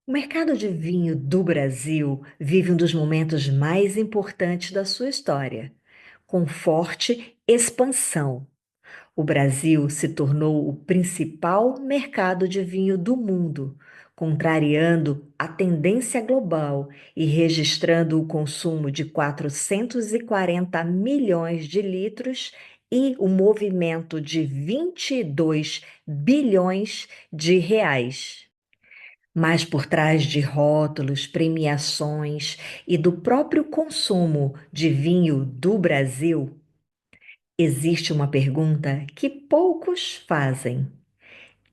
O mercado de vinho do Brasil vive um dos momentos mais importantes da sua história, com forte expansão. O Brasil se tornou o principal mercado de vinho do mundo, contrariando a tendência global e registrando o consumo de 440 milhões de litros e o movimento de 22 bilhões de reais. Mas por trás de rótulos, premiações e do próprio consumo de vinho do Brasil, existe uma pergunta que poucos fazem: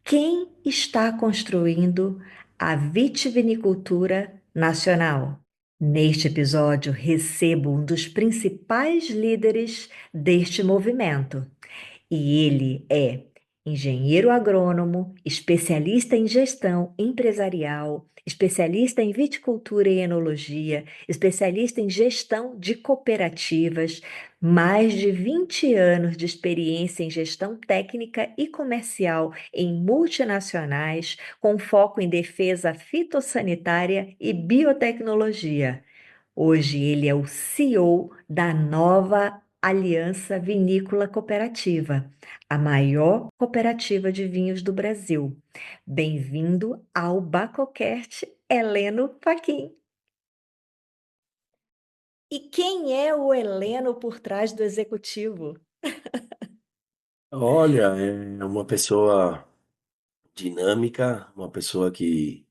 quem está construindo a vitivinicultura nacional? Neste episódio, recebo um dos principais líderes deste movimento. E ele é engenheiro agrônomo, especialista em gestão empresarial, especialista em viticultura e enologia, especialista em gestão de cooperativas, mais de 20 anos de experiência em gestão técnica e comercial em multinacionais, com foco em defesa fitossanitária e biotecnologia. Hoje ele é o CEO da Nova Aliança Vinícola Cooperativa, a maior cooperativa de vinhos do Brasil. Bem-vindo ao Bacocast, Heleno Fachin. E quem é o Heleno por trás do executivo? Olha, é uma pessoa dinâmica, uma pessoa que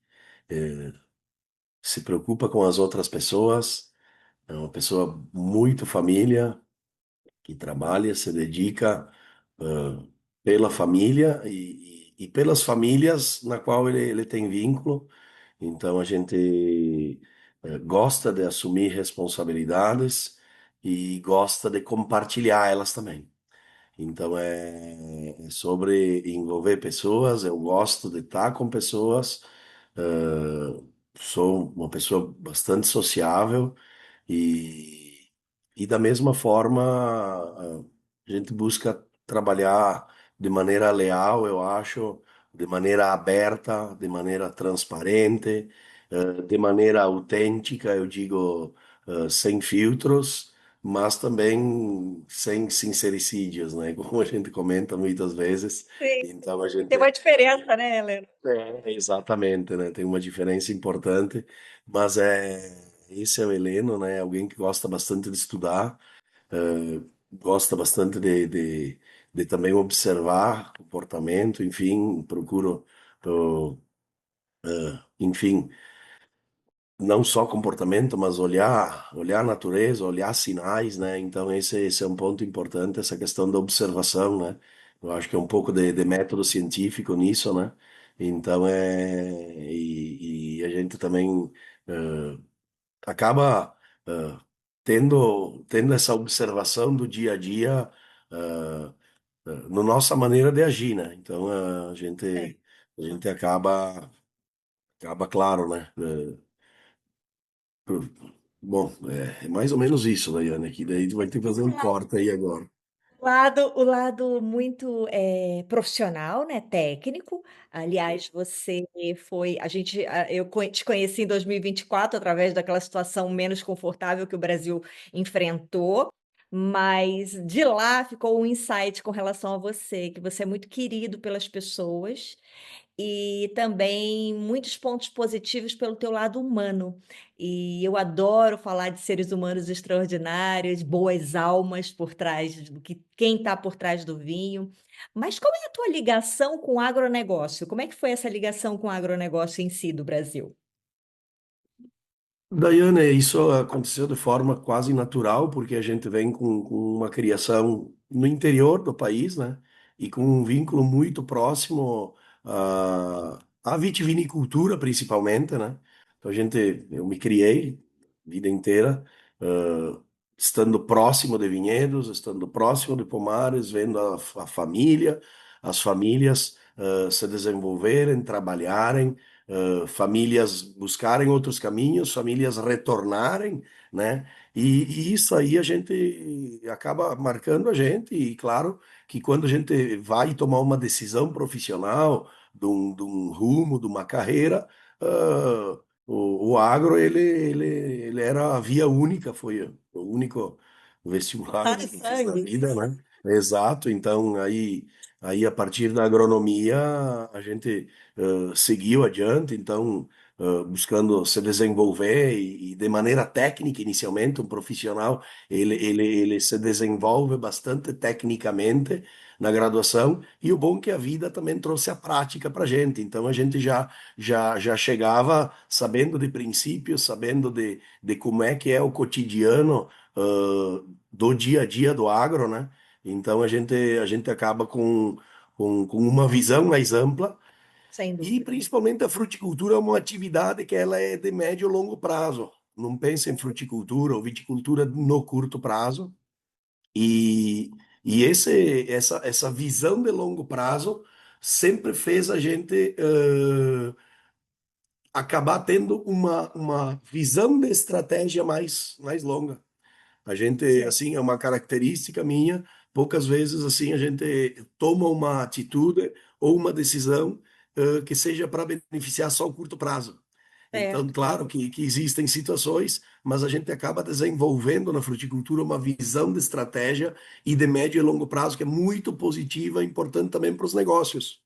se preocupa com as outras pessoas, é uma pessoa muito família, que trabalha, se dedica pela família e pelas famílias na qual ele tem vínculo. Então a gente gosta de assumir responsabilidades e gosta de compartilhar elas também. Então é sobre envolver pessoas, eu gosto de estar com pessoas, eh, sou uma pessoa bastante sociável e, e da mesma forma a gente busca trabalhar de maneira leal, eu acho, de maneira aberta, de maneira transparente, de maneira autêntica, eu digo, sem filtros, mas também sem sincericídios, né? Como a gente comenta muitas vezes. Sim, Então a tem gente uma diferença, né, Heleno? exatamente, né? Tem uma diferença importante, mas esse é o Heleno, né? Alguém que gosta bastante de estudar, gosta bastante de também observar comportamento, enfim, procuro, tô, enfim, não só comportamento, mas olhar a natureza, olhar sinais, né? Então esse é um ponto importante, essa questão da observação, né? Eu acho que é um pouco de método científico nisso, né? Então e a gente também acaba tendo essa observação do dia a dia no nossa maneira de agir, né? Então É. a gente acaba claro, né? Bom, é mais ou menos isso, Daiane, que daí tu vai ter que fazer um corte aí agora. O lado muito profissional, né, técnico. Aliás, você foi, te conheci em 2024 através daquela situação menos confortável que o Brasil enfrentou, mas de lá ficou um insight com relação a você, que você é muito querido pelas pessoas e também muitos pontos positivos pelo teu lado humano. E eu adoro falar de seres humanos extraordinários, boas almas por trás do que quem está por trás do vinho. Mas qual é a tua ligação com o agronegócio? Como é que foi essa ligação com o agronegócio em si do Brasil? Daiane, isso aconteceu de forma quase natural, porque a gente vem com uma criação no interior do país, né? E com um vínculo muito próximo à vitivinicultura, principalmente, né? Então eu me criei a vida inteira, ah, estando próximo de vinhedos, estando próximo de pomares, vendo a família, as famílias, se desenvolverem, trabalharem, famílias buscarem outros caminhos, famílias retornarem, né? E isso aí a gente acaba marcando a gente, e claro que quando a gente vai tomar uma decisão profissional de um rumo, de uma carreira, o agro ele era a via única, foi o único vestibular que eu fiz na Sangue. vida, né? Exato. Então aí a partir da agronomia a gente seguiu adiante, então buscando se desenvolver e de maneira técnica inicialmente um profissional ele se desenvolve bastante tecnicamente na graduação e o bom é que a vida também trouxe a prática para gente. Então a gente já chegava sabendo de princípios, sabendo de como é que é o cotidiano do dia a dia do agro, né? Então a gente acaba com uma visão mais ampla Sem e dúvida. principalmente a fruticultura é uma atividade que ela é de médio e longo prazo. Não pensa em fruticultura ou viticultura no curto prazo. E, essa visão de longo prazo sempre fez a gente acabar tendo uma visão de estratégia mais longa. A gente, Sim. assim, é uma característica minha, poucas vezes, assim, a gente toma uma atitude ou uma decisão que seja para beneficiar só o curto prazo. Então, Certo. claro que existem situações, mas a gente acaba desenvolvendo na fruticultura uma visão de estratégia e de médio e longo prazo que é muito positiva e importante também para os negócios.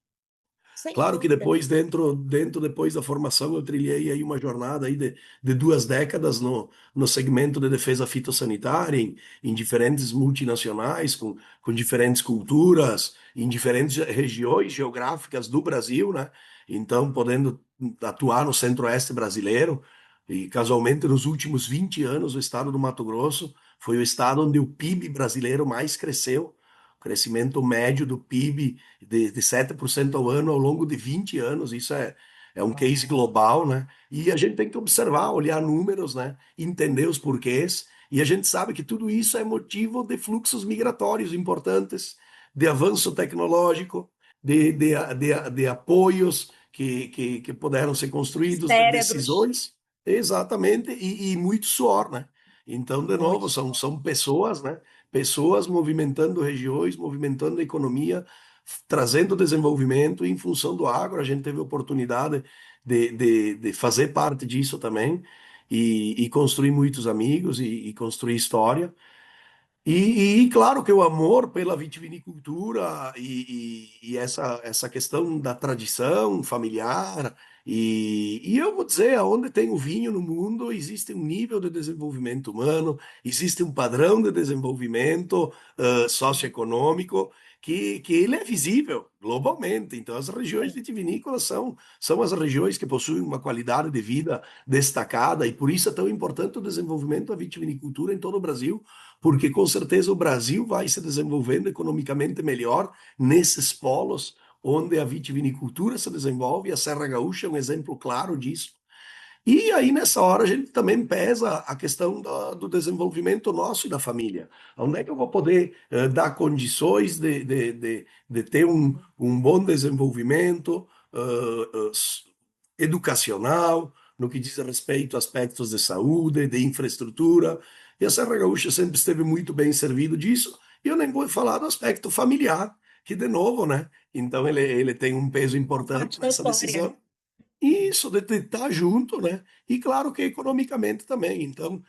Sem Claro que dúvida. depois, dentro depois da formação, eu trilhei aí uma jornada aí de 2 décadas no segmento de defesa fitossanitária, em diferentes multinacionais, com diferentes culturas, em diferentes regiões geográficas do Brasil, né? Então, podendo atuar no centro-oeste brasileiro, e casualmente nos últimos 20 anos, o estado do Mato Grosso foi o estado onde o PIB brasileiro mais cresceu. O crescimento médio do PIB de 7% ao ano ao longo de 20 anos. Isso é um case global, né? E a gente tem que observar, olhar números, né? Entender os porquês. E a gente sabe que tudo isso é motivo de fluxos migratórios importantes, de avanço tecnológico, de apoios que puderam ser construídos, de Cérebros. decisões, exatamente, e muito suor, né? Então, de novo, Muito. são pessoas, né? Pessoas movimentando regiões, movimentando a economia, trazendo desenvolvimento em função do agro. A gente teve a oportunidade de fazer parte disso também e construir muitos amigos e construir história. Claro que o amor pela vitivinicultura e essa questão da tradição familiar, e eu vou dizer, aonde tem o vinho no mundo, existe um nível de desenvolvimento humano, existe um padrão de desenvolvimento socioeconômico que ele é visível globalmente. Então, as regiões vitivinícolas são as regiões que possuem uma qualidade de vida destacada, e por isso é tão importante o desenvolvimento da vitivinicultura em todo o Brasil, porque com certeza o Brasil vai se desenvolvendo economicamente melhor nesses polos onde a vitivinicultura se desenvolve, e a Serra Gaúcha é um exemplo claro disso. E aí, nessa hora, a gente também pesa a questão do desenvolvimento nosso e da família. Onde é que eu vou poder dar condições de ter um bom desenvolvimento educacional, no que diz respeito a aspectos de saúde, de infraestrutura. E a Serra Gaúcha sempre esteve muito bem servido disso. E eu nem vou falar do aspecto familiar, que, de novo, né? Então, ele tem um peso importante Parte da nessa história. decisão. Isso, de estar junto, né? E claro que economicamente também. Então,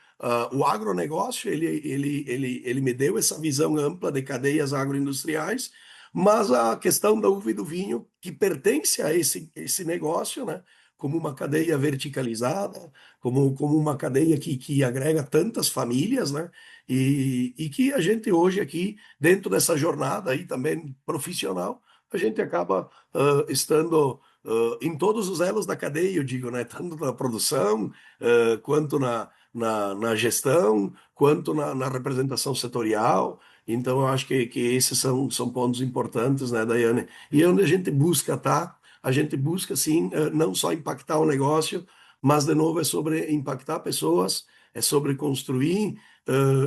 o agronegócio, ele me deu essa visão ampla de cadeias agroindustriais, mas a questão da uva e do vinho, que pertence a esse negócio, né? Como uma cadeia verticalizada, como uma cadeia que agrega tantas famílias, né? E que a gente hoje aqui, dentro dessa jornada aí também profissional, a gente acaba estando em todos os elos da cadeia, eu digo, né? Tanto na produção, quanto na gestão, quanto na representação setorial. Então, eu acho que esses são pontos importantes, né, Daiane? E é onde a gente busca, tá? A gente busca, sim, não só impactar o negócio, mas, de novo, é sobre impactar pessoas, é sobre construir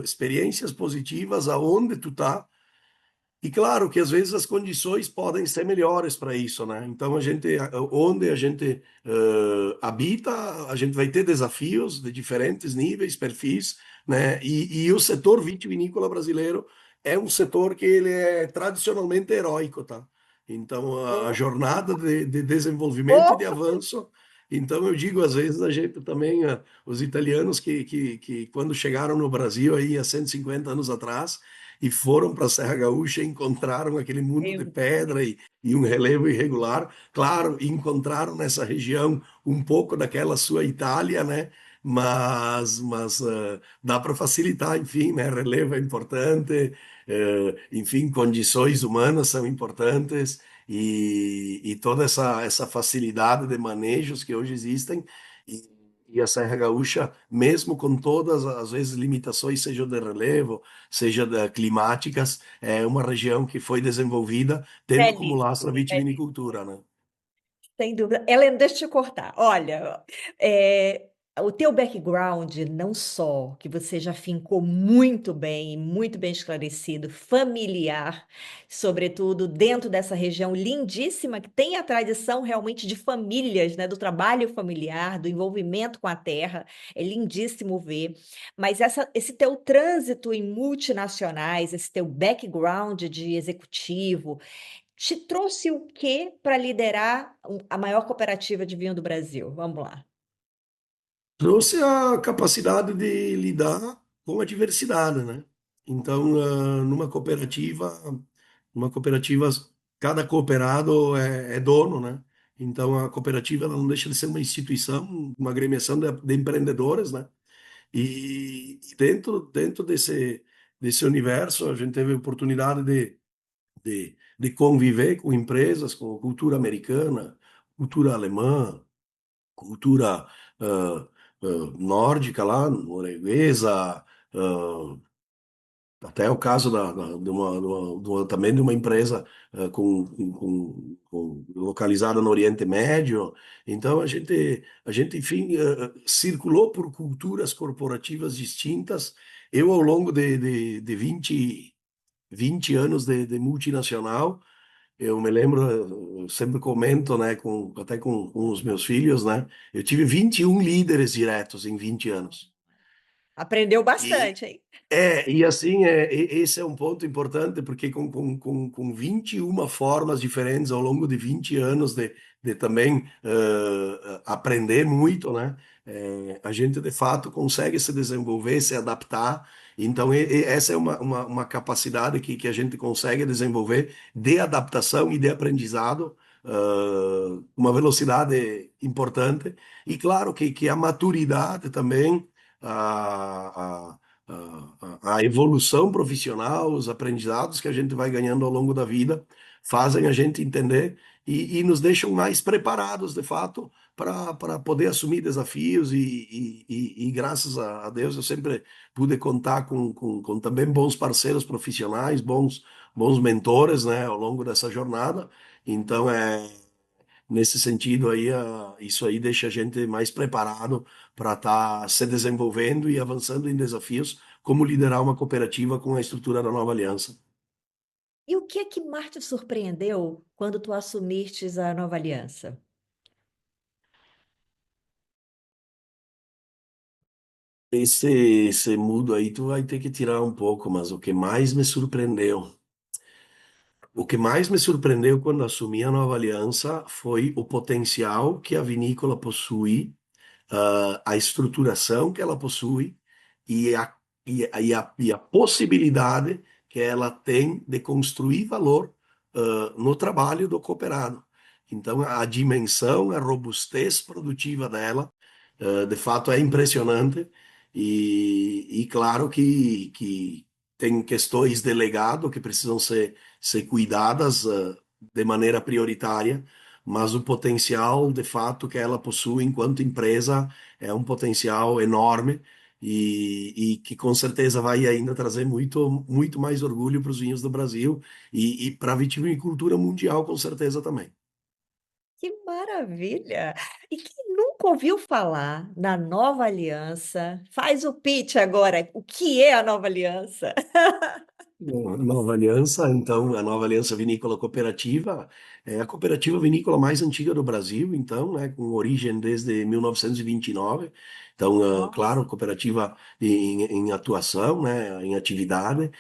experiências positivas aonde tu tá, e claro que às vezes as condições podem ser melhores para isso, né? Então onde a gente habita, a gente vai ter desafios de diferentes níveis, perfis, né? E o setor vitivinícola brasileiro é um setor que ele é tradicionalmente heróico, tá? Então a jornada de desenvolvimento e de Opa! avanço, Então eu digo, às vezes, a gente também, os italianos que quando chegaram no Brasil aí há 150 anos atrás e foram para a Serra Gaúcha, encontraram aquele mundo de Eu- pedra e um relevo irregular. Claro, encontraram nessa região um pouco daquela sua Itália, né? Mas dá para facilitar, enfim, né? Relevo é importante, enfim, condições humanas são importantes e toda essa facilidade de manejos que hoje existem. E a Serra Gaúcha, mesmo com todas as vezes limitações, seja de relevo, seja climáticas, é uma região que foi desenvolvida tendo como lastro a Belíssimo. vitivinicultura, né? Sem dúvida. Helena, deixa eu te cortar. Olha, é, o teu background, não só que você já fincou muito bem esclarecido, familiar, sobretudo dentro dessa região lindíssima, que tem a tradição realmente de famílias, né, do trabalho familiar, do envolvimento com a terra, é lindíssimo ver. Mas esse teu trânsito em multinacionais, esse teu background de executivo, te trouxe o quê para liderar a maior cooperativa de vinho do Brasil? Vamos lá. Trouxe a capacidade de lidar com a diversidade, né? Então, numa cooperativa, cada cooperado é dono, né? Então, a cooperativa ela não deixa de ser uma instituição, uma agremiação de empreendedores, né? E dentro desse universo, a gente teve a oportunidade de conviver com empresas com cultura americana, cultura alemã, cultura ah, nórdica lá, norueguesa, até o caso também de uma empresa localizada no Oriente Médio. Então a gente enfim, circulou por culturas corporativas distintas. Eu, ao longo de 20 anos de multinacional, eu me lembro, eu sempre comento, né, até com os meus filhos, né, eu tive 21 líderes diretos em 20 anos. Aprendeu E, bastante, hein? e assim, esse é um ponto importante, porque com 21 formas diferentes ao longo de 20 anos de também aprender muito, né? A gente de fato consegue se desenvolver, se adaptar. Então, essa é uma capacidade que a gente consegue desenvolver de adaptação e de aprendizado, uma velocidade importante. E claro que a maturidade também. A, a evolução profissional, os aprendizados que a gente vai ganhando ao longo da vida, fazem a gente entender e nos deixam mais preparados, de fato, para poder assumir desafios. E graças a Deus eu sempre pude contar com também bons parceiros profissionais, bons mentores, né, ao longo dessa jornada. Então, nesse sentido aí, isso aí deixa a gente mais preparado para estar se desenvolvendo e avançando em desafios, como liderar uma cooperativa com a estrutura da Nova Aliança. E o que é que mais te surpreendeu quando tu assumistes a nova aliança? Esse mudo aí tu vai ter que tirar um pouco, mas o que mais me surpreendeu quando assumi a Nova Aliança foi o potencial que a vinícola possui, a estruturação que ela possui e a possibilidade que ela tem de construir valor, no trabalho do cooperado. Então, a dimensão, a robustez produtiva dela, de fato, é impressionante. E claro que tem questões de legado que precisam ser cuidadas, de maneira prioritária, mas o potencial, de fato, que ela possui enquanto empresa é um potencial enorme e que com certeza vai ainda trazer muito, muito mais orgulho para os vinhos do Brasil e para a vitivinicultura mundial, com certeza também. Que maravilha! E quem nunca ouviu falar na nova aliança, faz o pitch agora. O que é a nova aliança? Bom, a Nova Aliança, então, a Nova Aliança Vinícola Cooperativa é a cooperativa vinícola mais antiga do Brasil, então, né, com origem desde 1929. Então, claro, Nossa. cooperativa em atuação, né, em atividade,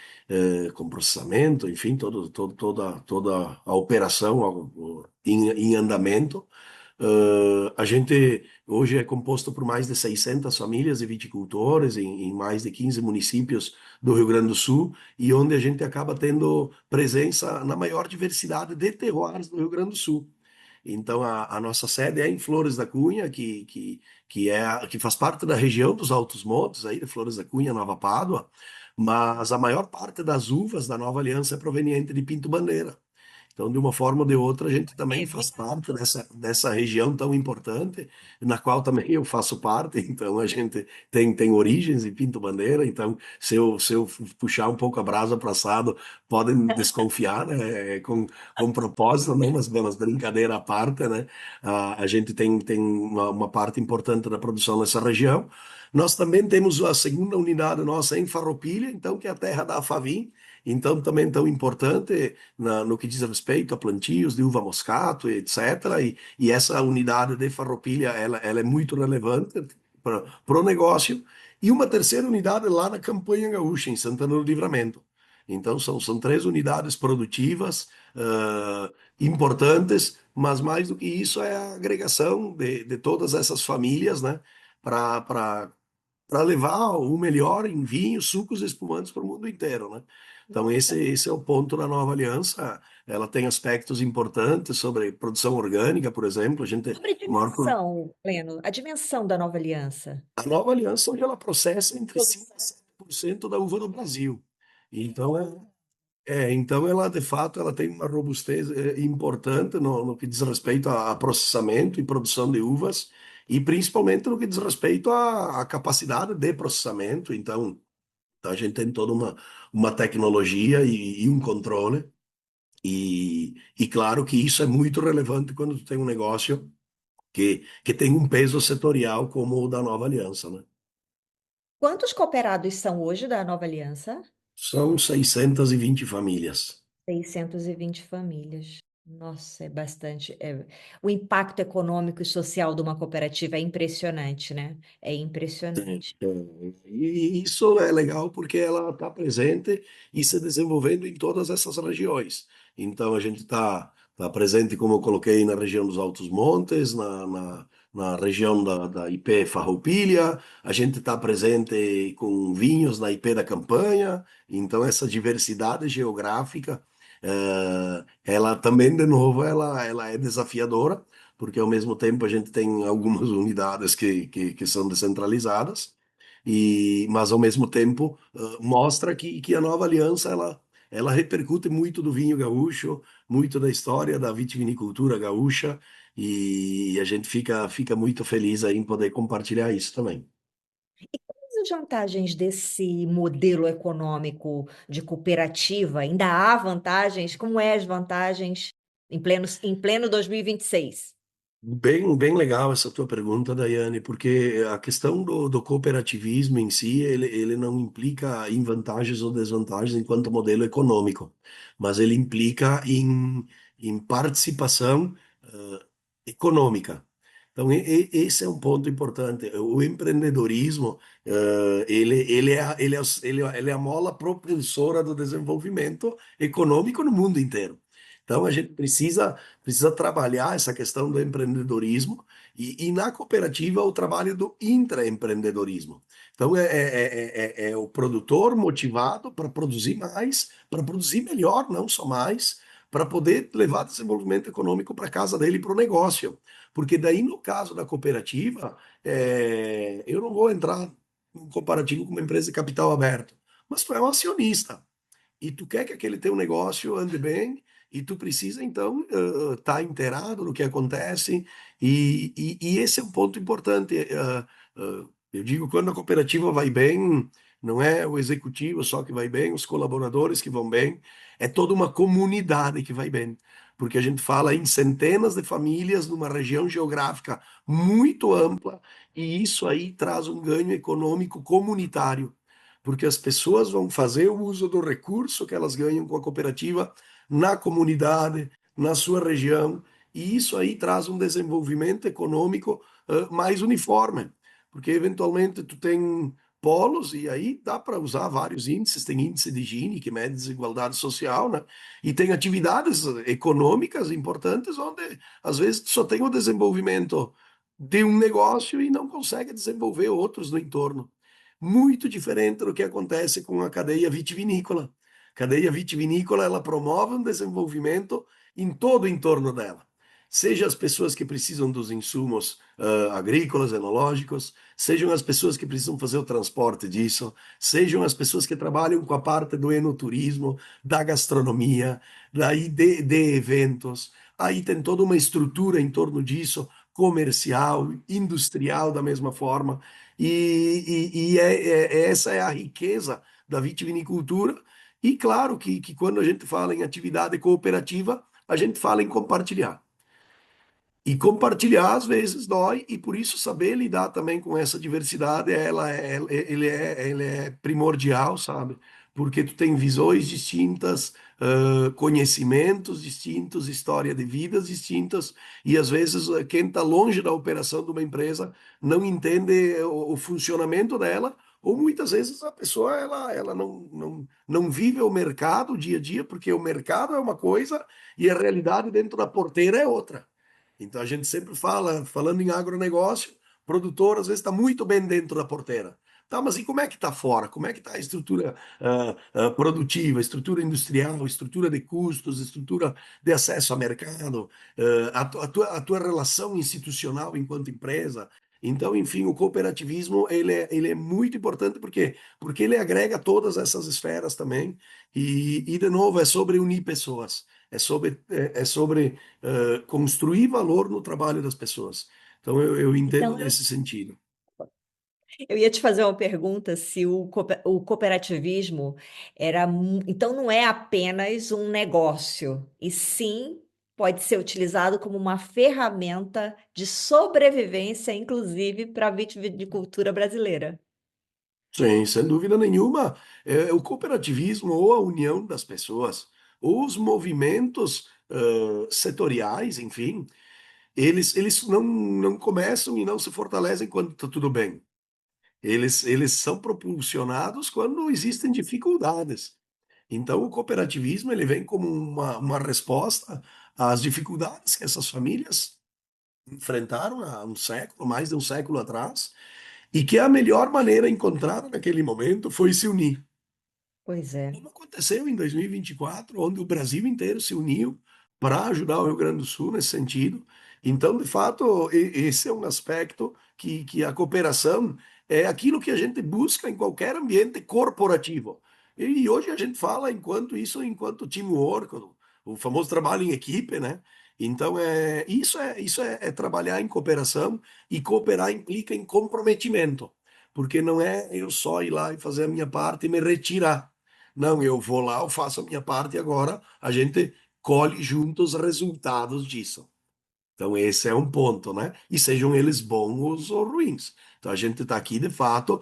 com processamento, enfim, toda a operação em andamento. A gente hoje é composto por mais de 600 famílias de viticultores em mais de 15 municípios do Rio Grande do Sul, e onde a gente acaba tendo presença na maior diversidade de terroirs do Rio Grande do Sul. Então, a nossa sede é em Flores da Cunha, que faz parte da região dos Altos Montes, aí de Flores da Cunha, Nova Pádua, mas a maior parte das uvas da Nova Aliança é proveniente de Pinto Bandeira. Então, de uma forma ou de outra, a gente também É faz verdade. parte dessa região tão importante, na qual também eu faço parte. Então, a gente tem origens em Pinto Bandeira. Então, se eu puxar um pouco a brasa para assado, podem desconfiar, né? Com propósito, não, mas brincadeira à parte, né? A gente tem uma parte importante da produção nessa região. Nós também temos a segunda unidade nossa em Farroupilha, então, que é a terra da Afavim. Então, também tão importante no que diz respeito a plantios de uva moscato, etc. E essa unidade de Farroupilha, ela é muito relevante para o negócio. E uma terceira unidade lá na Campanha Gaúcha, em Santana do Livramento. Então, são três unidades produtivas importantes, mas mais do que isso é a agregação de todas essas famílias, né, para levar o melhor em vinhos, sucos e espumantes para o mundo inteiro, né? Então Nossa, esse é o ponto da Nova Aliança. Ela tem aspectos importantes sobre produção orgânica, por exemplo. A gente sobre a maior pro- dimensão, Pleno, a dimensão da nova aliança. a Nova Aliança hoje ela processa entre 5 a Produção. 7% da uva do Brasil. Então então ela de fato ela tem uma robustez importante no que diz respeito a processamento e produção de uvas e principalmente no que diz respeito à capacidade de processamento. Então a gente tem toda uma tecnologia e um controle. E claro que isso é muito relevante quando tu tem um negócio que tem um peso setorial como o da Nova Aliança, né? Quantos cooperados são hoje da nova aliança? São 620 famílias. 620 famílias. Nossa, é bastante. O impacto econômico e social de uma cooperativa é impressionante, né? É impressionante. E isso é legal porque ela está presente e se desenvolvendo em todas essas regiões. Então, a gente tá presente, como eu coloquei, na região dos Altos Montes, na região da IP Farroupilha, a gente está presente com vinhos na IP da Campanha. Então, essa diversidade geográfica, ela também, de novo, ela é desafiadora, porque ao mesmo tempo a gente tem algumas unidades que são descentralizadas, mas ao mesmo tempo mostra que a nova aliança ela repercute muito do vinho gaúcho, muito da história da vitivinicultura gaúcha, e a gente fica muito feliz aí em poder compartilhar isso também. Quais as vantagens desse modelo econômico de cooperativa? Ainda há vantagens? Como é as vantagens em pleno 2026? Bem legal essa tua pergunta, Daiane, porque a questão do cooperativismo em si, ele não implica em vantagens ou desvantagens enquanto modelo econômico, mas ele implica em participação econômica. Então, esse é um ponto importante. O empreendedorismo, ele é a mola propulsora do desenvolvimento econômico no mundo inteiro. Então, a gente precisa trabalhar essa questão do empreendedorismo e na cooperativa o trabalho do intraempreendedorismo. Então, é o produtor motivado para produzir mais, para produzir melhor, não só mais, para poder levar desenvolvimento econômico para casa dele e para o negócio. Porque daí, no caso da cooperativa, eu não vou entrar em comparativo com uma empresa de capital aberto, mas tu é um acionista e tu quer que aquele teu negócio ande bem e tu precisa então estar inteirado no que acontece e esse é um ponto importante. Eu digo quando a cooperativa vai bem, não é o executivo só que vai bem, os colaboradores que vão bem, é toda uma comunidade que vai bem. Porque a gente fala em centenas de famílias numa região geográfica muito ampla, e isso aí traz um ganho econômico comunitário porque as pessoas vão fazer o uso do recurso que elas ganham com a cooperativa na comunidade, na sua região, e isso aí traz um desenvolvimento econômico mais uniforme, porque eventualmente tu tem polos, e aí dá para usar vários índices. Tem índice de Gini, que mede desigualdade social, né? E tem atividades econômicas importantes, onde às vezes só tem o desenvolvimento de um negócio e não consegue desenvolver outros no entorno. Muito diferente do que acontece com a cadeia vitivinícola. A cadeia vitivinícola, ela promove um desenvolvimento em todo o entorno dela. Seja as pessoas que precisam dos insumos agrícolas, enológicos, sejam as pessoas que precisam fazer o transporte disso, sejam as pessoas que trabalham com a parte do enoturismo, da gastronomia, daí de eventos. Aí tem toda uma estrutura em torno disso, comercial, industrial da mesma forma. Essa é a riqueza da vitivinicultura. E claro que quando a gente fala em atividade cooperativa, a gente fala em compartilhar. E compartilhar às vezes dói, e por isso saber lidar também com essa diversidade, ele é primordial, sabe? Porque tu tem visões distintas, conhecimentos distintos, história de vidas distintas, e às vezes quem está longe da operação de uma empresa não entende o funcionamento dela, ou muitas vezes a pessoa ela não vive o mercado dia a dia, porque o mercado é uma coisa e a realidade dentro da porteira é outra. Então a gente sempre fala, falando em agronegócio, o produtor às vezes está muito bem dentro da porteira. Tá, mas e como é que está fora? Como é que está a estrutura produtiva, a estrutura industrial, a estrutura de custos, a estrutura de acesso ao mercado, a tua relação institucional enquanto empresa? Então, enfim, o cooperativismo ele é muito importante porque ele agrega todas essas esferas também de novo, é sobre unir pessoas, é sobre construir valor no trabalho das pessoas. Então, eu entendo Então, nesse sentido. eu ia te fazer uma pergunta se o cooperativismo era. Então, não é apenas um negócio, e sim pode ser utilizado como uma ferramenta de sobrevivência, inclusive para a vitivinicultura brasileira. Sim, sem dúvida nenhuma, o cooperativismo ou a união das pessoas, ou os movimentos setoriais, enfim, eles não começam e não se fortalecem quando está tudo bem. Eles são propulsionados quando existem dificuldades. Então, o cooperativismo ele vem como uma resposta às dificuldades que essas famílias enfrentaram há um século, mais de um século atrás, e que a melhor maneira encontrada naquele momento foi se unir. Pois é. Como aconteceu em 2024, onde o Brasil inteiro se uniu para ajudar o Rio Grande do Sul nesse sentido. Então, de fato, esse é um aspecto que a cooperação é aquilo que a gente busca em qualquer ambiente corporativo. E hoje a gente fala enquanto teamwork, o famoso trabalho em equipe, né? Então, isso é trabalhar em cooperação, e cooperar implica em comprometimento, porque não é eu só ir lá e fazer a minha parte e me retirar. Não, eu vou lá, eu faço a minha parte e agora a gente colhe juntos os resultados disso. Então, esse é um ponto, né? E sejam eles bons ou ruins. Então, a gente está aqui, de fato,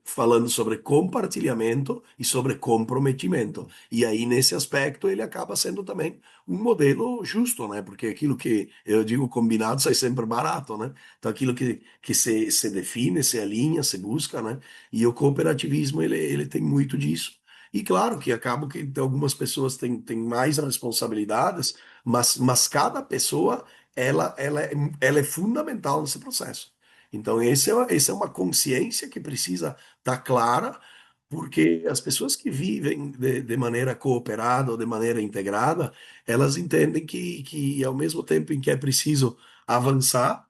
falando sobre compartilhamento e sobre comprometimento. E aí, nesse aspecto, ele acaba sendo também um modelo justo, né? Porque aquilo que eu digo combinado sai sempre barato, né? Então, aquilo que se define, se alinha, se busca, né? E o cooperativismo, ele tem muito disso. E claro que acaba que algumas pessoas têm mais responsabilidades, mas cada pessoa ela é fundamental nesse processo. Então, esse é uma consciência que precisa estar clara, porque as pessoas que vivem de maneira cooperada ou de maneira integrada, elas entendem que ao mesmo tempo em que é preciso avançar,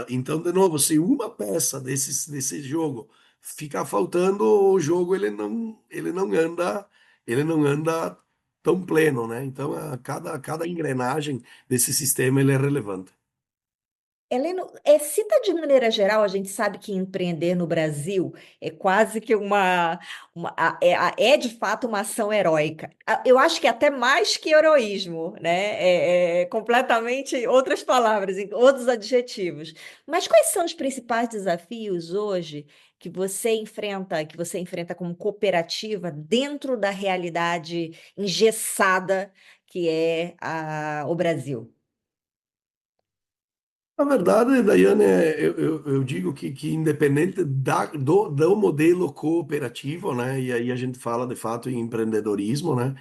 então, de novo, se uma peça desse jogo ficar faltando, o jogo ele não anda tão pleno, né? Então, cada engrenagem desse sistema ele é relevante. Heleno, cita de maneira geral, a gente sabe que empreender no Brasil é quase que é de fato uma ação heróica. Eu acho que até mais que heroísmo, né? É completamente outras palavras, outros adjetivos. Mas quais são os principais desafios hoje que você enfrenta como cooperativa dentro da realidade engessada que é o Brasil? A verdade, Daiane, eu digo que independente do modelo cooperativo, né? E aí a gente fala de fato em empreendedorismo, né?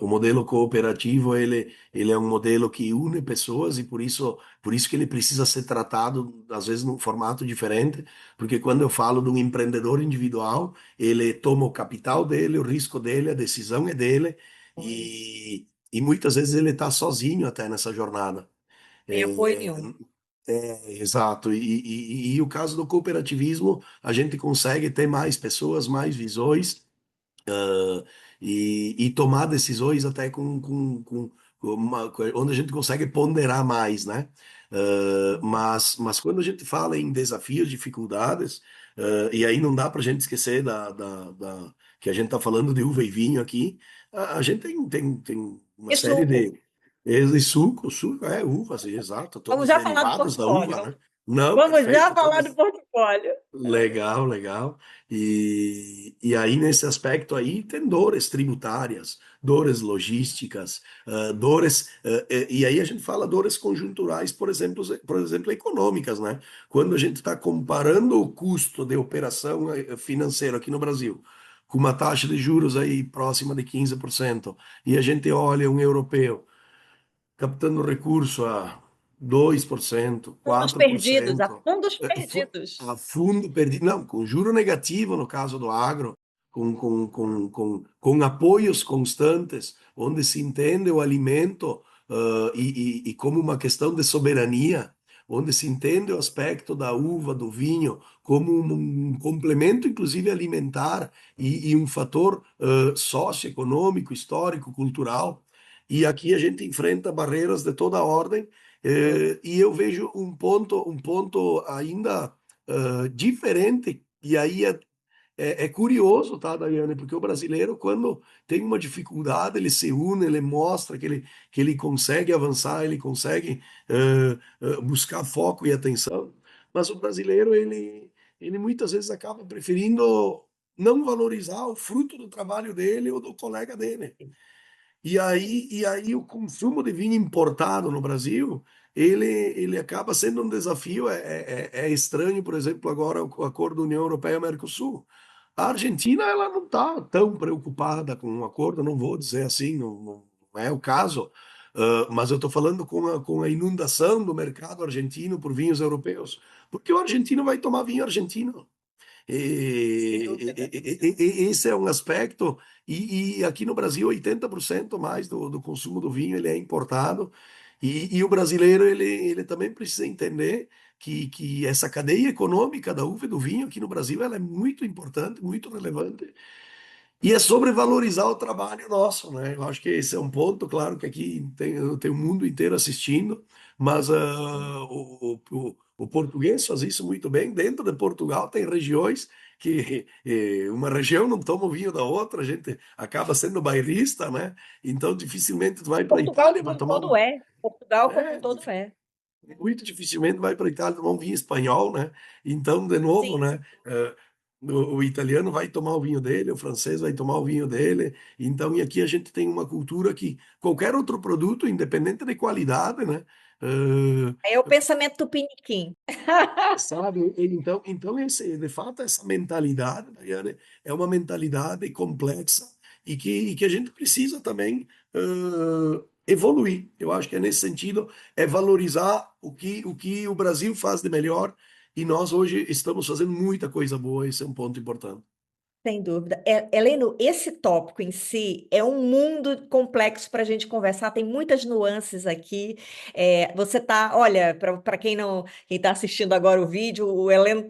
O modelo cooperativo, ele é um modelo que une pessoas e por isso que ele precisa ser tratado, às vezes, num formato diferente, porque quando eu falo de um empreendedor individual, ele toma o capital dele, o risco dele, a decisão é dele e muitas vezes ele está sozinho até nessa jornada. Sem apoio É, nenhum. exato. E o caso do cooperativismo, a gente consegue ter mais pessoas, mais visões, e tomar decisões até onde a gente consegue ponderar mais, né? Mas quando a gente fala em desafios, dificuldades, e aí não dá para a gente esquecer que a gente está falando de uva e vinho aqui, a gente tem uma E série suco. de suco, uva, sim, exato, Vamos todos os já falar do derivados da portfólio. uva, né? Não, Vamos já perfeito, falar do todos. portfólio. Legal, legal. E aí, nesse aspecto aí, tem dores tributárias, dores logísticas, dores. E aí a gente fala dores conjunturais, por exemplo, econômicas, né? Quando a gente está comparando o custo de operação financeira aqui no Brasil, com uma taxa de juros aí próxima de 15%, e a gente olha um europeu captando recurso a 2%, Fundos perdidos, a 4%, fundos a perdidos. fundo perdido, não, com juro negativo no caso do agro, com apoios constantes, onde se entende o alimento e como uma questão de soberania, onde se entende o aspecto da uva, do vinho, como um complemento, inclusive alimentar, e um fator socioeconômico, histórico, cultural. E aqui a gente enfrenta barreiras de toda ordem, e eu vejo um ponto ainda diferente, e aí é curioso, tá, Daiane? Porque o brasileiro, quando tem uma dificuldade, ele se une, ele mostra que ele consegue avançar, ele consegue buscar foco e atenção, mas o brasileiro, ele muitas vezes acaba preferindo não valorizar o fruto do trabalho dele ou do colega dele. E aí o consumo de vinho importado no Brasil, ele acaba sendo um desafio. É estranho, por exemplo, agora o acordo União Europeia-Mercosul. A Argentina, ela não está tão preocupada com o acordo, não vou dizer assim, não é o caso. Mas eu estou falando com a inundação do mercado argentino por vinhos europeus, porque o argentino vai tomar vinho argentino. Sem dúvida. Esse é um aspecto, e aqui no Brasil 80% mais do consumo do vinho ele é importado, e o brasileiro ele também precisa entender que essa cadeia econômica da uva e do vinho aqui no Brasil ela é muito importante, muito relevante, e é sobre valorizar o trabalho nosso, né? Eu acho que esse é um ponto, claro que aqui tem o mundo inteiro assistindo, mas o português faz isso muito bem. Dentro de Portugal tem regiões que uma região não toma o vinho da outra, a gente acaba sendo bairrista, né? Então dificilmente tu vai para a Portugal Itália como para um tomar todo um. é. Portugal como um É, todo é. muito dificilmente vai para a Itália tomar um vinho espanhol, né? Então, de novo, Sim. né? O italiano vai tomar o vinho dele, o francês vai tomar o vinho dele. Então, e aqui a gente tem uma cultura que qualquer outro produto, independente de qualidade, né? É o pensamento tupiniquim. Sabe? Então de fato, essa mentalidade, Daiane, é uma mentalidade complexa e que a gente precisa também evoluir. Eu acho que é nesse sentido, é valorizar o que o Brasil faz de melhor e nós hoje estamos fazendo muita coisa boa, esse é um ponto importante. Sem dúvida. Heleno, esse tópico em si é um mundo complexo para a gente conversar, tem muitas nuances aqui. Você tá, olha, para quem está assistindo agora o vídeo, o Heleno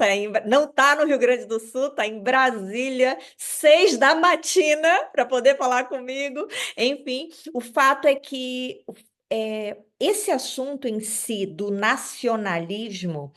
não está no Rio Grande do Sul, está em Brasília, 6 da matina, para poder falar comigo. Enfim, o fato é que esse assunto em si do nacionalismo.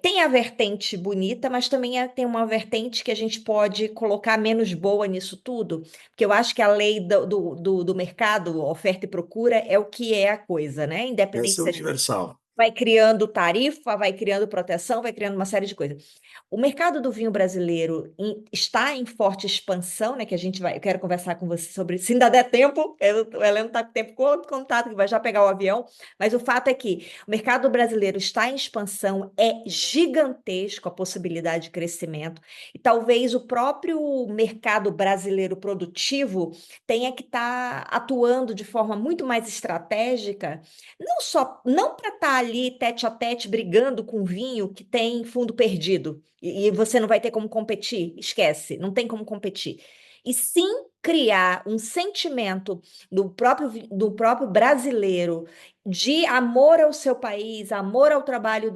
Tem a vertente bonita, mas também tem uma vertente que a gente pode colocar menos boa nisso tudo, porque eu acho que a lei do mercado, oferta e procura, é o que é a coisa, né? Independente Essa é se a gente universal. vai criando tarifa, vai criando proteção, vai criando uma série de coisas. O mercado do vinho brasileiro está em forte expansão, né? Que a gente vai, eu quero conversar com você sobre, se ainda der tempo, o Heleno está com tempo contado, que vai já pegar o avião, mas o fato é que o mercado brasileiro está em expansão, é gigantesco a possibilidade de crescimento, e talvez o próprio mercado brasileiro produtivo tenha que estar atuando de forma muito mais estratégica não só, não para estar ali tete a tete brigando com vinho que tem fundo perdido e você não vai ter como competir, esquece, não tem como competir. E sim criar um sentimento do próprio brasileiro de amor ao seu país, amor ao trabalho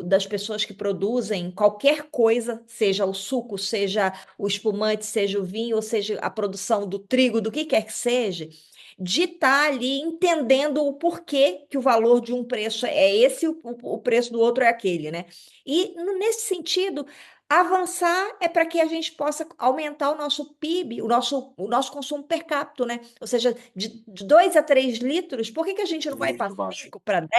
das pessoas que produzem qualquer coisa, seja o suco, seja o espumante, seja o vinho, ou seja a produção do trigo, do que quer que seja de estar ali entendendo o porquê que o valor de um preço é esse, o preço do outro é aquele, né? E nesse sentido, avançar é para que a gente possa aumentar o nosso PIB, o nosso consumo per capita, né? Ou seja, de 2 a 3 litros, por que que a gente não vai para Muito baixo. 5 para 10?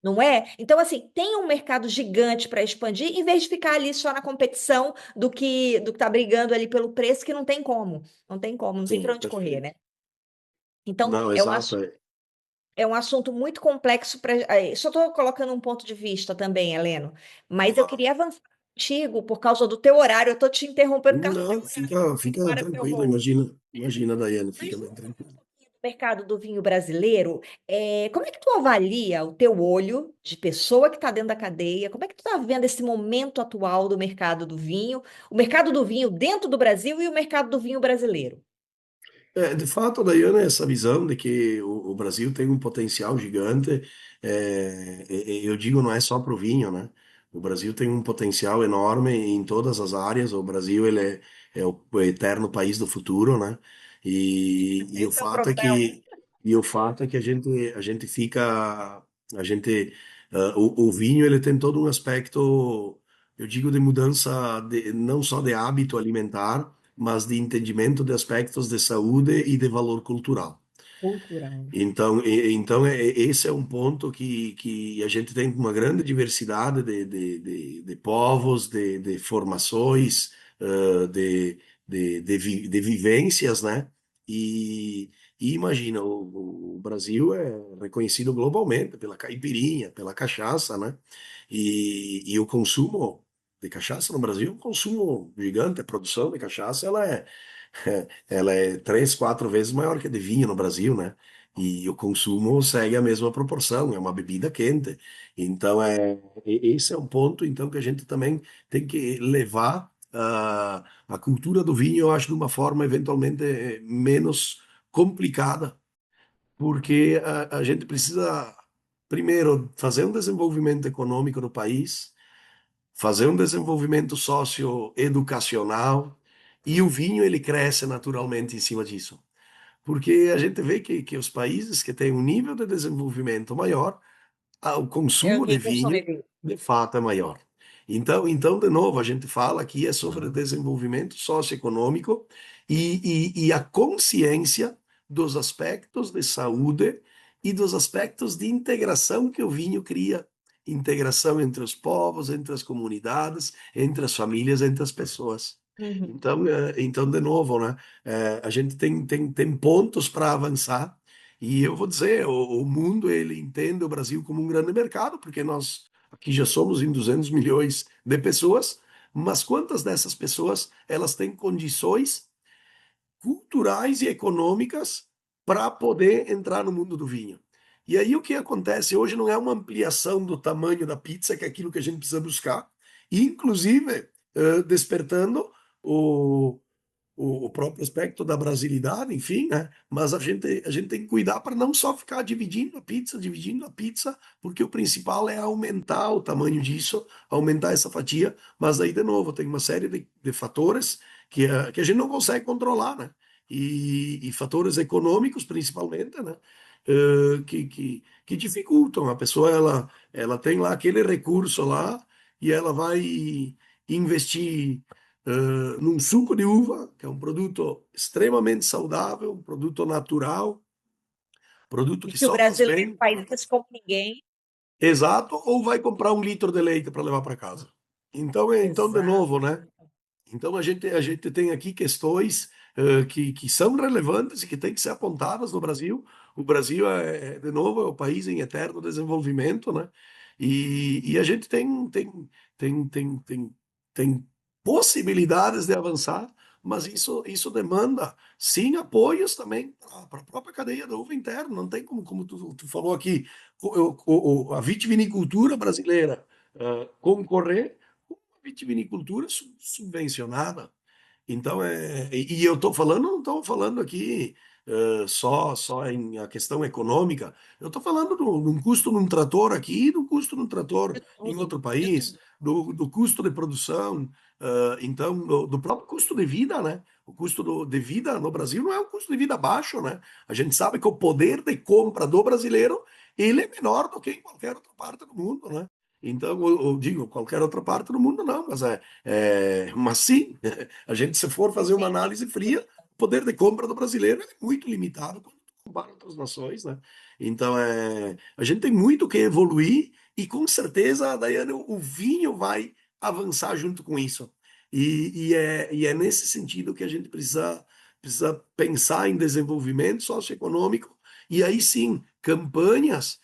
Não é? Então, assim, tem um mercado gigante para expandir, em vez de ficar ali só na competição do que está brigando ali pelo preço, que não tem como. Não tem como, não tem para Sim, onde correr, né? perfeito. Então, Não, é um, exato. É. é um assunto muito complexo para. Só estou colocando um ponto de vista também, Heleno, mas eu Claro. queria avançar contigo por causa do teu horário. Eu estou te interrompendo por causa do teu Não, horário. fica Agora meu tranquilo, voo. imagina, Daiane, Mas fica bem tranquilo. no mercado do vinho brasileiro, como é que tu avalia o teu olho de pessoa que está dentro da cadeia? Como é que tu está vendo esse momento atual do mercado do vinho, o mercado do vinho dentro do Brasil e o mercado do vinho brasileiro? É, de fato, Daiane, essa visão de que o Brasil tem um potencial gigante, eu digo, não é só para o vinho, né? O Brasil tem um potencial enorme em todas as áreas. O Brasil, ele é o eterno país do futuro, né? E o Esse é o fato é troféu. que a gente fica, a gente, o vinho, ele tem todo um aspecto, eu digo, de mudança, não só de hábito alimentar, mas de entendimento de aspectos de saúde e de valor cultural. Cultural. Então esse é um ponto que a gente tem uma grande diversidade de povos, de formações, de vivências, né? E, e imagina, o Brasil é reconhecido globalmente pela caipirinha, pela cachaça, né? E o consumo de cachaça no Brasil é um consumo gigante. A produção de cachaça, ela é 3, 4 vezes maior que a de vinho no Brasil, né? E o consumo segue a mesma proporção, é uma bebida quente. Então, esse é um ponto então que a gente também tem que levar a cultura do vinho, eu acho, de uma forma eventualmente menos complicada, porque a gente precisa, primeiro, fazer um desenvolvimento econômico no país, fazer um desenvolvimento socioeducacional, e o vinho ele cresce naturalmente em cima disso. Porque a gente vê que os países que têm um nível de desenvolvimento maior, o É o consumo de nível são vinho, de fato, é maior. Então, de novo, a gente fala aqui é sobre desenvolvimento socioeconômico e a consciência dos aspectos de saúde e dos aspectos de integração que o vinho cria. Integração entre os povos, entre as comunidades, entre as famílias, entre as pessoas. Uhum. Então, de novo, né? A gente tem pontos para avançar. E eu vou dizer, o mundo ele entende o Brasil como um grande mercado, porque nós aqui já somos em 200 milhões de pessoas, mas quantas dessas pessoas elas têm condições culturais e econômicas para poder entrar no mundo do vinho? E aí o que acontece hoje não é uma ampliação do tamanho da pizza, que é aquilo que a gente precisa buscar, inclusive despertando o o próprio aspecto da brasilidade, enfim, né? Mas a gente tem que cuidar para não só ficar dividindo a pizza, porque o principal é aumentar o tamanho disso, aumentar essa fatia, mas aí, de novo, tem uma série de fatores que a gente não consegue controlar, né? E fatores econômicos, principalmente, né? Que dificultam. A pessoa, ela tem lá aquele recurso lá e ela vai investir num suco de uva, que é um produto extremamente saudável, um produto natural, produto E que que o só faz brasileiro bem. faz isso como ninguém. exato, ou vai comprar 1 litro de leite para levar para casa. Então, de Exato. novo, né? Então a gente tem aqui questões que são relevantes e que têm que ser apontadas no Brasil. O Brasil de novo, é o país em eterno desenvolvimento, né? E a gente tem possibilidades de avançar, mas isso demanda, sim, apoios também para a própria cadeia da uva interna. Não tem como tu falou aqui, a vitivinicultura brasileira concorrer com a vitivinicultura subvencionada. Então, e eu estou falando, não estou falando aqui só em a questão econômica, eu estou falando de um custo num trator aqui, do custo num trator De em tudo, outro de país, tudo. do custo de produção, então, do próprio custo de vida, né? O custo de vida no Brasil não é um custo de vida baixo, né? A gente sabe que o poder de compra do brasileiro, ele é menor do que em qualquer outra parte do mundo, né? Então, eu digo, qualquer outra parte do mundo não, mas sim, a gente, se for fazer uma Sim. análise fria, o poder de compra do brasileiro é muito limitado quando compara outras nações, né? Então, a gente tem muito que evoluir e com certeza, Daiane, o vinho vai avançar junto com isso. E é nesse sentido que a gente precisa pensar em desenvolvimento socioeconômico e aí sim, campanhas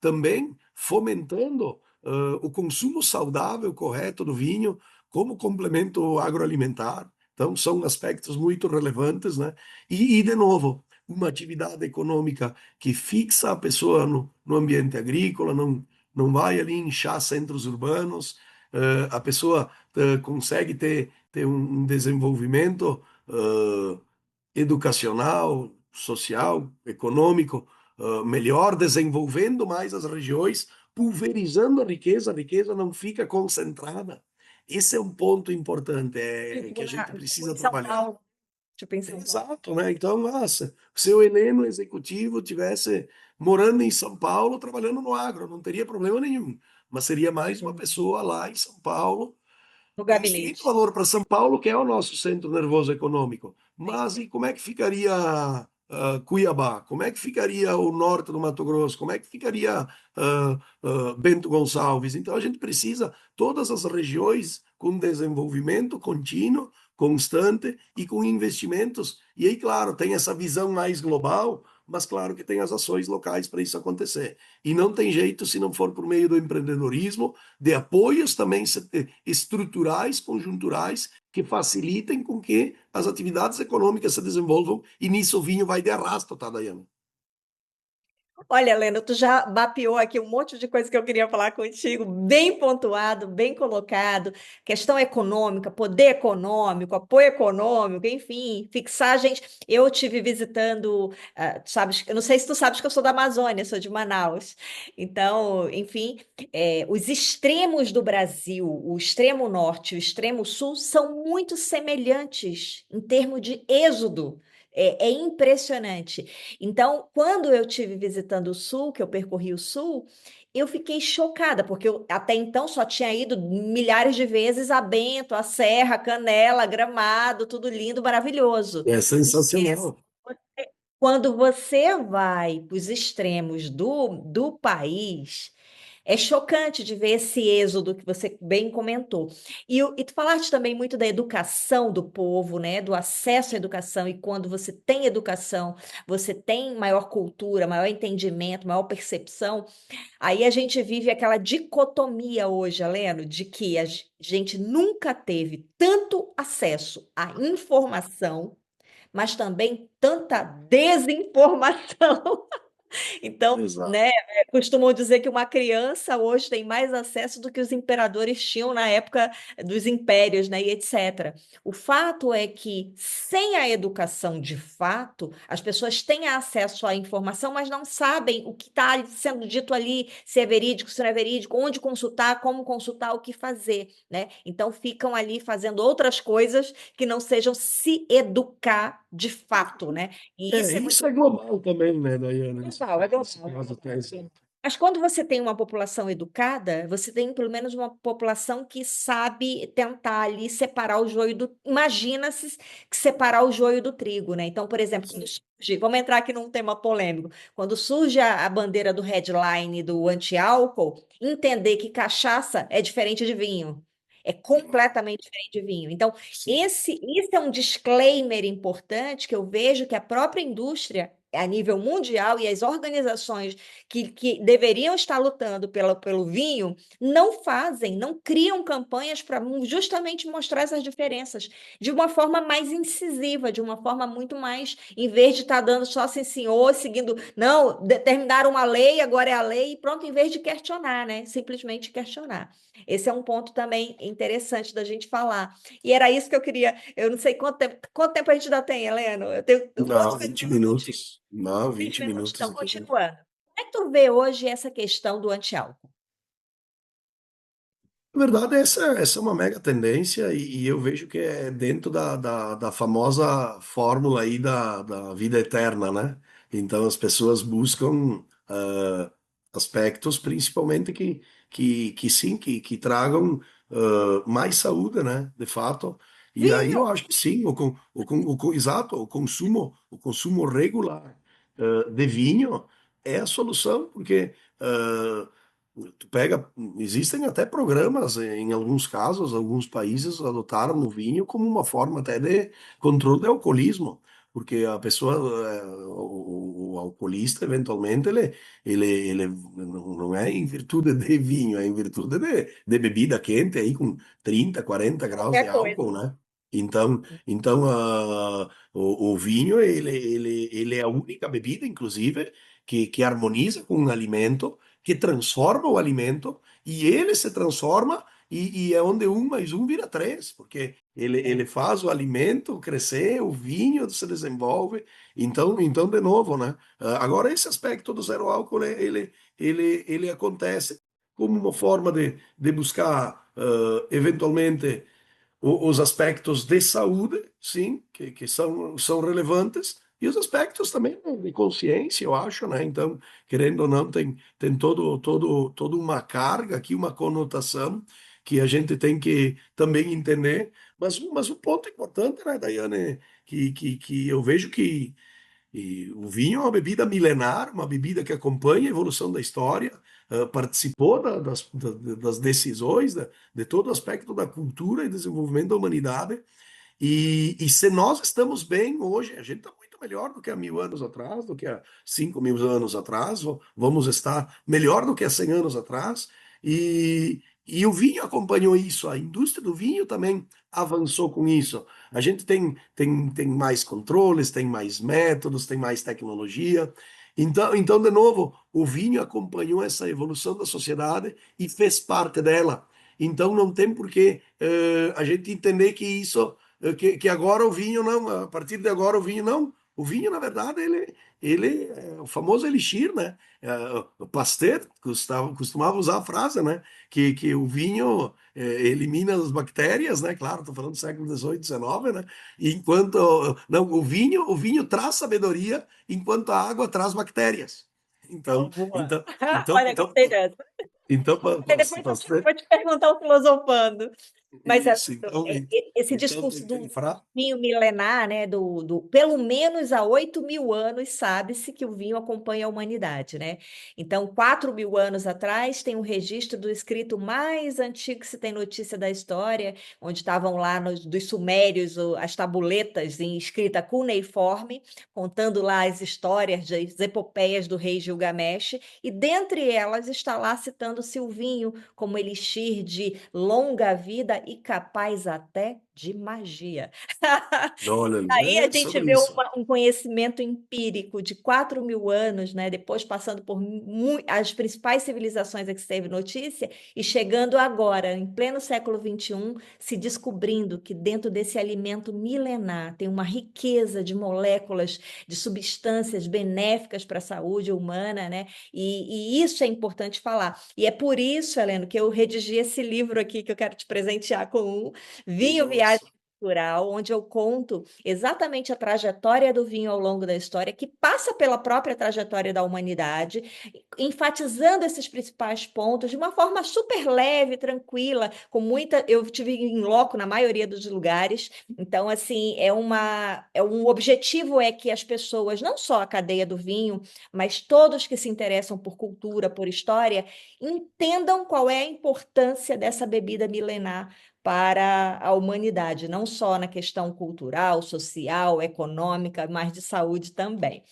também fomentando o consumo saudável, correto do vinho, como complemento agroalimentar. Então, são aspectos muito relevantes, né? De novo, uma atividade econômica que fixa a pessoa no ambiente agrícola, não vai ali inchar centros urbanos, a pessoa consegue ter um desenvolvimento educacional, social, econômico, melhor, desenvolvendo mais as regiões, pulverizando a riqueza não fica concentrada. Esse é um ponto importante que Tipo, a gente tipo precisa em São trabalhar. Paulo. Tipo em São Paulo. Exato, né? Então, nossa, se o Heleno executivo tivesse morando em São Paulo, trabalhando no agro, não teria problema nenhum. Mas seria mais uma Uhum. pessoa lá em São Paulo No transferindo gabinete. valor para São Paulo, que é o nosso centro nervoso econômico. Sim. Mas e como é que ficaria Cuiabá? Como é que ficaria o norte do Mato Grosso? Como é que ficaria Bento Gonçalves? Então a gente precisa todas as regiões com desenvolvimento contínuo, constante e com investimentos. E aí, claro, tem essa visão mais global, mas claro que tem as ações locais para isso acontecer. E não tem jeito se não for por meio do empreendedorismo, de apoios também estruturais, conjunturais, que facilitem com que as atividades econômicas se desenvolvam, e nisso o vinho vai de arrasto, tá, Dayana? Olha, Helena, tu já mapeou aqui um monte de coisa que eu queria falar contigo, bem pontuado, bem colocado, questão econômica, poder econômico, apoio econômico, enfim, fixar a gente. Eu tive visitando, sabes, eu não sei se tu sabes que eu sou da Amazônia, sou de Manaus. Então, enfim, os extremos do Brasil, o extremo norte e o extremo sul, são muito semelhantes em termos de êxodo. É impressionante. Então, quando eu tive visitando o Sul, que eu percorri o Sul, eu fiquei chocada, porque eu até então só tinha ido milhares de vezes a Bento, a Serra, Canela, Gramado, tudo lindo, maravilhoso. É sensacional. Quando você vai para os extremos do país, é chocante de ver esse êxodo que você bem comentou. E tu falaste também muito da educação do povo, né? Do acesso à educação. E quando você tem educação, você tem maior cultura, maior entendimento, maior percepção. Aí a gente vive aquela dicotomia hoje, Aleno, de que a gente nunca teve tanto acesso à informação, mas também tanta desinformação. Então, Exato. né, costumam dizer que uma criança hoje tem mais acesso do que os imperadores tinham na época dos impérios, né, e etc. O fato é que, sem a educação de fato, as pessoas têm acesso à informação, mas não sabem o que está sendo dito ali, se é verídico, se não é verídico, onde consultar, como consultar, o que fazer, né? Então, ficam ali fazendo outras coisas que não sejam se educar de fato, né? E isso é Isso muito é global também, né, Dayana? global, é Nesse global. caso, até exato. Mas quando você tem uma população educada, você tem pelo menos uma população que sabe tentar ali separar o joio do. Imagina-se que separar o joio do trigo, né? Então, por exemplo, quando surge, vamos entrar aqui num tema polêmico. Quando surge a bandeira do headline do anti-álcool, entender que cachaça é diferente de vinho. É completamente diferente de vinho. Então, Sim. esse é um disclaimer importante que eu vejo que a própria indústria, a nível mundial, e as organizações que deveriam estar lutando pelo vinho, não fazem, não criam campanhas para justamente mostrar essas diferenças de uma forma mais incisiva, de uma forma muito mais, em vez de estar dando só sim, senhor, seguindo, não, determinaram uma lei, agora é a lei, e pronto, em vez de questionar, né? Simplesmente questionar. Esse é um ponto também interessante da gente falar. E era isso que eu queria. Eu não sei quanto tempo a gente ainda tem, Helena. Eu tenho Não, outras 20 perguntas contigo. minutos. Não, 20 20 minutos. minutos Então, aqui. continuando. Como é que tu vê hoje essa questão do antiálcool? Na verdade, essa é uma mega tendência e eu vejo que é dentro da famosa fórmula aí da vida eterna, né? Então, as pessoas buscam aspectos, principalmente que sim, que tragam mais saúde, né? De fato. E aí Vinho! eu acho que sim, exato, o consumo regular de vinho é a solução, porque tu pega, existem até programas, em alguns casos, alguns países adotaram o vinho como uma forma até de controle do alcoolismo, porque a pessoa, o alcoolista, eventualmente, ele não é em virtude de vinho, é em virtude de bebida quente, aí com 30 40 graus de Qualquer coisa. álcool, né? Então o vinho, ele é a única bebida, inclusive, que harmoniza com o alimento, que transforma o alimento e ele se transforma e é onde um mais um vira três, porque ele É. faz o alimento crescer, o vinho se desenvolve. Então de novo, né? Agora, esse aspecto do zero álcool, ele acontece como uma forma de buscar, eventualmente, os aspectos de saúde, sim, que são relevantes, e os aspectos também de consciência, eu acho, né? Então, querendo ou não, tem toda uma carga aqui, uma conotação que a gente tem que também entender. Mas um ponto importante, né, Daiane, que eu vejo que e o vinho é uma bebida milenar, uma bebida que acompanha a evolução da história, participou das decisões, de todo o aspecto da cultura e desenvolvimento da humanidade. E se nós estamos bem hoje, a gente está muito melhor do que há 1000 anos atrás, do que há 5000 anos atrás, vamos estar melhor do que há 100 anos atrás. E o vinho acompanhou isso, a indústria do vinho também avançou com isso. A gente tem mais controles, tem mais métodos, tem mais tecnologia. Então, de novo, o vinho acompanhou essa evolução da sociedade e fez parte dela. Então, não tem por que a gente entender que isso que agora o vinho não, a partir de agora o vinho não. O vinho, na verdade, ele é o famoso elixir, né? O Pasteur costumava usar a frase, né? Que o vinho elimina as bactérias, né? Claro, estou falando do século XVIII, XIX, né? Enquanto não, o vinho traz sabedoria, enquanto a água traz bactérias. Então, Então, boa. então, então, Olha, então, gostei dessa. então, Aí depois eu Pasteur, vou te perguntar o filosofando. Mas isso, então, esse então discurso tem do fra... vinho milenar, né, pelo menos há 8.000 anos, sabe-se que o vinho acompanha a humanidade, né? Então, 4.000 anos atrás, tem um registro do escrito mais antigo que se tem notícia da história, onde estavam lá dos sumérios as tabuletas em escrita cuneiforme, contando lá as histórias, as epopeias do rei Gilgamesh, e dentre elas está lá citando-se o vinho como elixir de longa vida e capaz até de magia. Olha, Aí a é gente sobre vê isso. um conhecimento empírico de 4.000 anos, né? Depois passando por as principais civilizações a que se teve notícia, e chegando agora, em pleno século XXI, se descobrindo que dentro desse alimento milenar tem uma riqueza de moléculas, de substâncias benéficas para a saúde humana, né? E isso é importante falar. E é por isso, Heleno, que eu redigi esse livro aqui que eu quero te presentear com um Vinho, Viagem Nossa. cultural, onde eu conto exatamente a trajetória do vinho ao longo da história, que passa pela própria trajetória da humanidade, enfatizando esses principais pontos de uma forma super leve, tranquila, com muita. Eu tive em loco na maioria dos lugares, então, assim, um objetivo é que as pessoas, não só a cadeia do vinho, mas todos que se interessam por cultura, por história, entendam qual é a importância dessa bebida milenar para a humanidade, não só na questão cultural, social, econômica, mas de saúde também.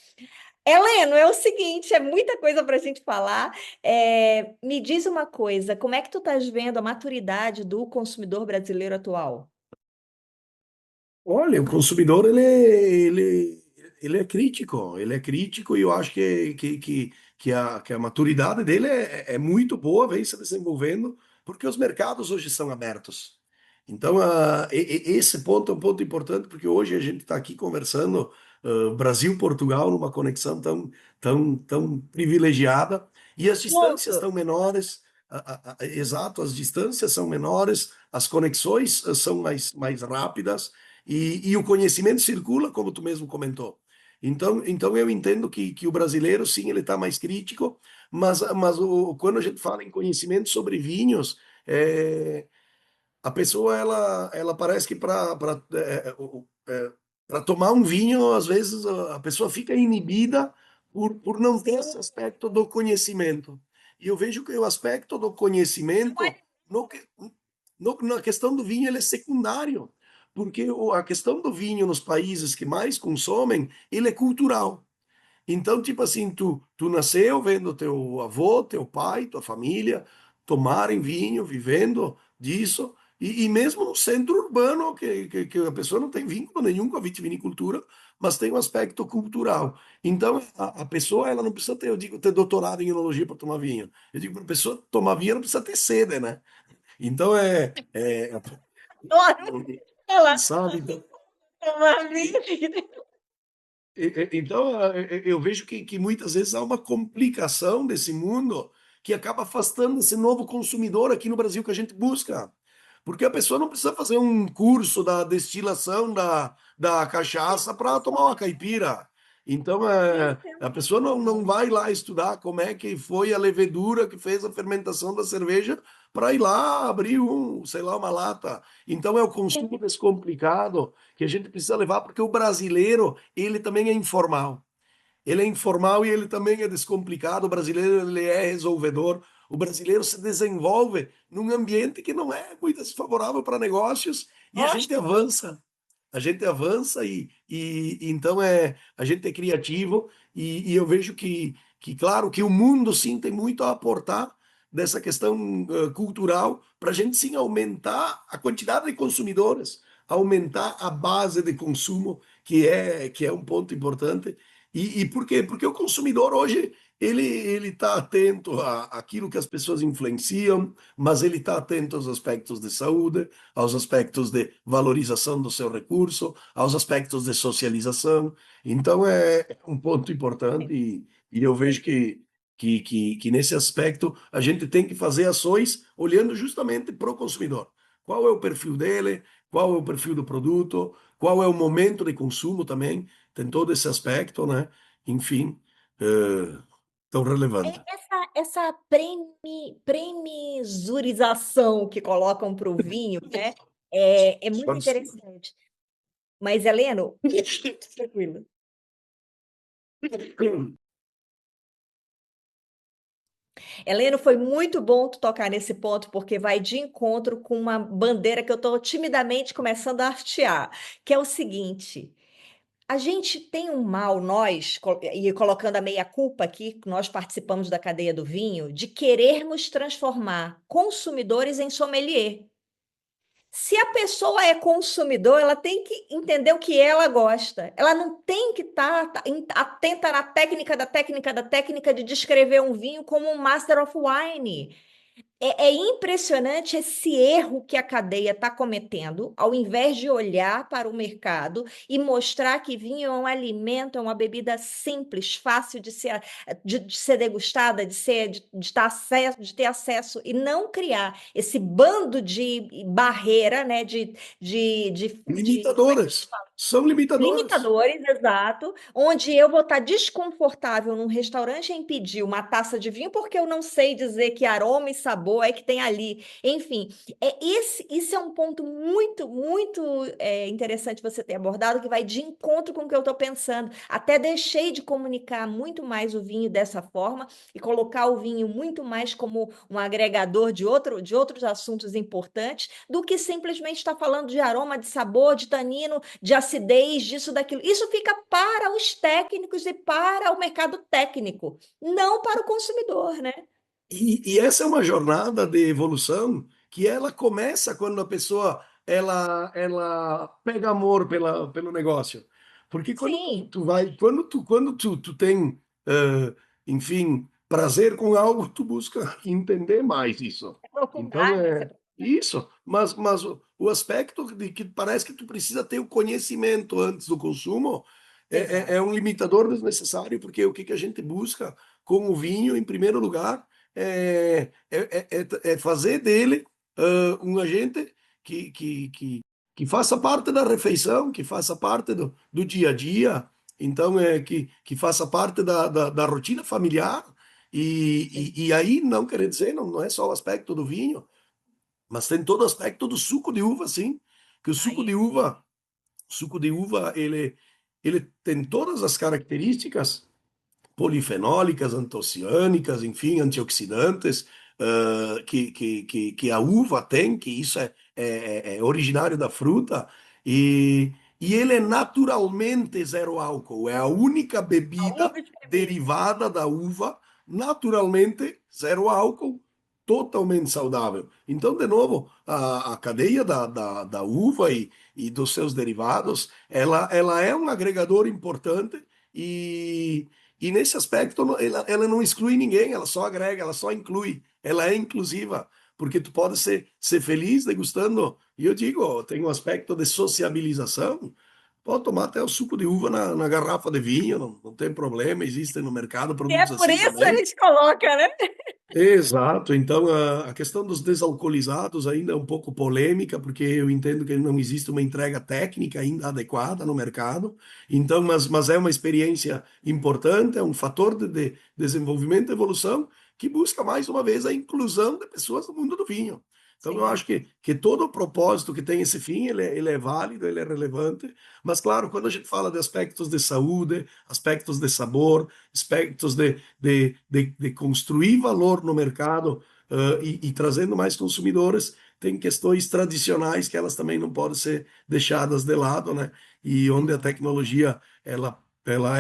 Heleno, é o seguinte, é muita coisa para a gente falar. Me diz uma coisa, como é que tu estás vendo a maturidade do consumidor brasileiro atual? Olha, o consumidor ele é crítico e eu acho que a maturidade dele é muito boa, vem se desenvolvendo, porque os mercados hoje são abertos. Então, esse ponto é um ponto importante, porque hoje a gente está aqui conversando, Brasil-Portugal, numa conexão tão privilegiada, e as distâncias Ponto. estão menores, exato, as distâncias são menores, as conexões são mais rápidas, e o conhecimento circula, como tu mesmo comentou. Então eu entendo que o brasileiro, sim, ele está mais crítico, mas quando a gente fala em conhecimento sobre vinhos, a pessoa, ela parece que para tomar um vinho, às vezes a pessoa fica inibida por não ter esse aspecto do conhecimento. E eu vejo que o aspecto do conhecimento, no, que- na questão do vinho, ele é secundário, porque a questão do vinho nos países que mais consomem, ele é cultural. Então, tipo assim, tu nasceu vendo teu avô, teu pai, tua família tomarem vinho, vivendo disso, e mesmo no centro urbano, que a pessoa não tem vínculo nenhum com a vitivinicultura, mas tem um aspecto cultural. Então, a pessoa, ela não precisa ter, eu digo, ter doutorado em enologia para tomar vinho. Eu digo, para a pessoa tomar vinho, ela precisa ter sede, né? Então, Adoro ela sabe? Então, tomar vinho. Então, eu vejo que muitas vezes há uma complicação desse mundo que acaba afastando esse novo consumidor aqui no Brasil que a gente busca. Porque a pessoa não precisa fazer um curso da destilação da cachaça para tomar uma caipira. Então, a pessoa não vai lá estudar como é que foi a levedura que fez a fermentação da cerveja para ir lá abrir sei lá, uma lata. Então, é o consumo descomplicado que a gente precisa levar, porque o brasileiro, ele também é informal. Ele é informal e ele também é descomplicado. O brasileiro, ele é resolvedor. O brasileiro se desenvolve num ambiente que não é muito favorável para negócios e a gente avança. A gente avança e então a gente é criativo e eu vejo claro, que o mundo sim tem muito a aportar dessa questão cultural para a gente sim aumentar a quantidade de consumidores, aumentar a base de consumo, que é um ponto importante. E por quê? Porque o consumidor hoje ele está atento àquilo que as pessoas influenciam, mas ele está atento aos aspectos de saúde, aos aspectos de valorização do seu recurso, aos aspectos de socialização. Então é um ponto importante e eu vejo que nesse aspecto a gente tem que fazer ações olhando justamente para o consumidor. Qual é o perfil dele? Qual é o perfil do produto? Qual é o momento de consumo também? Tem todo esse aspecto, né? Enfim, tão relevante. Essa premizurização que colocam para o vinho, né? É muito interessante. Mas, Heleno, tranquilo. Heleno, foi muito bom tu tocar nesse ponto, porque vai de encontro com uma bandeira que eu estou timidamente começando a hastear, que é o seguinte: a gente tem um mal, nós, e colocando a meia-culpa aqui, nós participamos da cadeia do vinho, de querermos transformar consumidores em sommelier. Se a pessoa é consumidor, ela tem que entender o que ela gosta. Ela não tem que estar atenta na técnica da técnica da técnica de descrever um vinho como um Master of Wine. É impressionante esse erro que a cadeia está cometendo, ao invés de olhar para o mercado e mostrar que vinho é um alimento, é uma bebida simples, fácil de ser degustada, de ter acesso, e não criar esse bando de barreira, né, como é que Limitadoras. São limitadoras. limitadores, exato, onde eu vou estar desconfortável num restaurante em pedir uma taça de vinho porque eu não sei dizer que aroma e sabor é que tem ali. Enfim, isso é um ponto muito interessante você ter abordado, que vai de encontro com o que eu estou pensando. Até deixei de comunicar muito mais o vinho dessa forma e colocar o vinho muito mais como um agregador de outros assuntos importantes do que simplesmente estar falando de aroma, de sabor, de tanino, de acidez, disso, daquilo. Isso fica para os técnicos e para o mercado técnico, não para o consumidor, né? E essa é uma jornada de evolução que ela começa quando a pessoa ela pega amor pelo negócio. Porque quando Sim, tu vai, tu tem, enfim, prazer com algo, tu busca entender mais isso. Então aprofundar, né? é isso, mas o aspecto de que parece que tu precisa ter o conhecimento antes do consumo é Exato. um limitador desnecessário, porque o que que a gente busca com o vinho, em primeiro lugar, é fazer dele um agente que, que, que, que faça parte da refeição, que faça parte do dia a dia, então que faça parte da rotina familiar. E aí não quer dizer, não é só o aspecto do vinho, mas tem todo o aspecto do suco de uva, sim, que Aí, o suco de uva ele tem todas as características polifenólicas, antociânicas, enfim, antioxidantes, que a uva tem, que isso é originário da fruta, e ele é naturalmente zero álcool, é a única a bebida uva espremida. derivada da uva, naturalmente zero álcool, totalmente saudável. Então, de novo, a cadeia da uva e dos seus derivados, ela é um agregador importante e, e nesse aspecto, ela não exclui ninguém, ela só agrega, ela só inclui, ela é inclusiva, porque tu pode ser feliz degustando, e eu digo, tem um aspecto de sociabilização, pode tomar até o suco de uva na garrafa de vinho, não tem problema, existem no mercado E é produtos por assim isso a também. gente coloca, né? Exato, então a questão dos desalcoolizados ainda é um pouco polêmica, porque eu entendo que não existe uma entrega técnica ainda adequada no mercado, então, mas é uma experiência importante, é um fator de desenvolvimento e evolução que busca mais uma vez a inclusão de pessoas no mundo do vinho. Então, eu Sim. acho que todo o propósito que tem esse fim, ele é válido, ele é relevante, mas claro, quando a gente fala de aspectos de saúde, aspectos de sabor, aspectos de construir valor no mercado e trazendo mais consumidores, tem questões tradicionais que elas também não podem ser deixadas de lado, né? E onde a Exato. tecnologia ela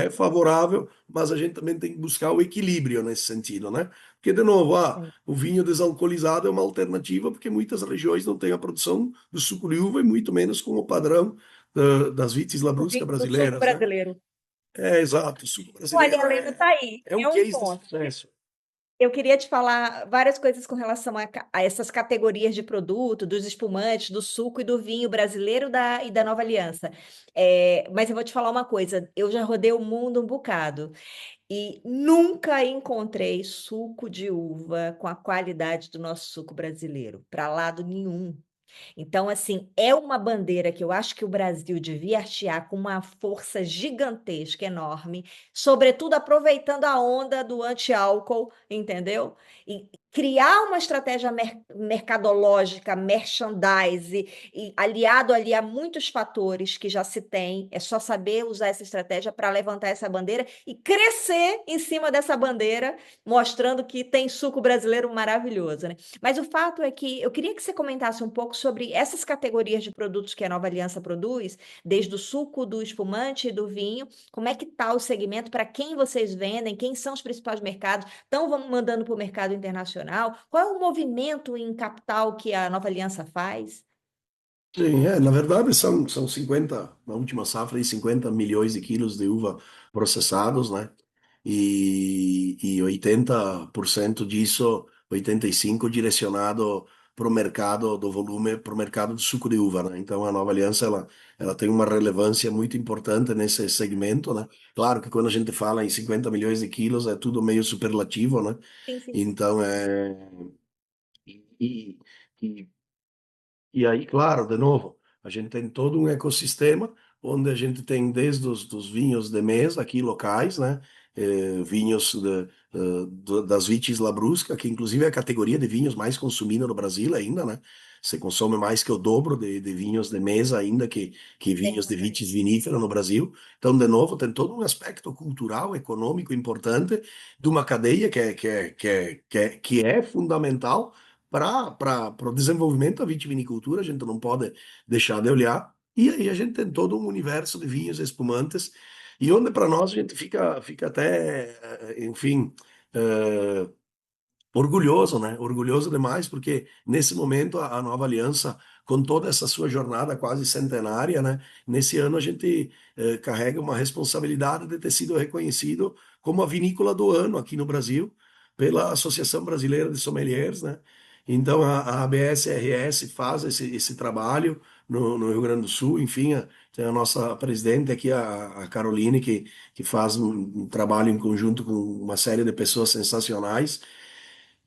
é favorável, mas a gente também tem que buscar o equilíbrio nesse sentido, né? Porque, de novo, Sim. o vinho desalcoolizado é uma alternativa, porque muitas regiões não têm a produção do suco de uva e muito menos com o padrão das vitis labrusca Do suco brasileiras, né? brasileiro. É, exato. O suco Olha, brasileiro Helena, tá aí. é um É um case de ponto. sucesso. Eu queria te falar várias coisas com relação a essas categorias de produto, dos espumantes, do suco e do vinho brasileiro e da Nova Aliança. Mas eu vou te falar uma coisa: eu já rodei o mundo um bocado e nunca encontrei suco de uva com a qualidade do nosso suco brasileiro, para lado nenhum. Então, assim, é uma bandeira que eu acho que o Brasil devia hastear com uma força gigantesca, enorme, sobretudo aproveitando a onda do anti-álcool, entendeu? E criar uma estratégia mercadológica, merchandise, e aliado ali a muitos fatores que já se tem, é só saber usar essa estratégia para levantar essa bandeira e crescer em cima dessa bandeira, mostrando que tem suco brasileiro maravilhoso, né? Mas o fato é que eu queria que você comentasse um pouco sobre essas categorias de produtos que a Nova Aliança produz, desde o suco, do espumante e do vinho. Como é que está o segmento? Para quem vocês vendem? Quem são os principais mercados? Estão mandando para o mercado internacional? Qual é o movimento em capital que a Nova Aliança faz? Sim, na verdade são 50 na última safra, e 50 milhões de quilos de uva processados, né? E 80% disso 85 direcionado para o mercado do volume, para o mercado do suco de uva, né? Então a Nova Aliança ela tem uma relevância muito importante nesse segmento, né? Claro que quando a gente fala em 50 milhões de quilos é tudo meio superlativo, né? Sim, sim, sim. Então é e, e e aí, claro, de novo, a gente tem todo um ecossistema onde a gente tem desde dos vinhos de mesa aqui locais, né? Vinhos das Vitis Labrusca, que inclusive é a categoria de vinhos mais consumida no Brasil ainda, né? Você consome mais que o dobro de vinhos de mesa ainda que vinhos de Vitis vinífera no Brasil. Então, de novo, tem todo um aspecto cultural, econômico importante de uma cadeia que é fundamental para o desenvolvimento da vitivinicultura, a gente não pode deixar de olhar. E aí a gente tem todo um universo de vinhos espumantes, e onde para nós a gente fica até, enfim, eh, orgulhoso, né? Orgulhoso demais, porque nesse momento a Nova Aliança, com toda essa sua jornada quase centenária, né? Nesse ano a gente carrega uma responsabilidade de ter sido reconhecido como a vinícola do ano aqui no Brasil, pela Associação Brasileira de Sommeliers, né? Então a ABSRS faz esse trabalho no Rio Grande do Sul, enfim, tem a nossa presidente aqui, a Caroline, que faz um trabalho em conjunto com uma série de pessoas sensacionais.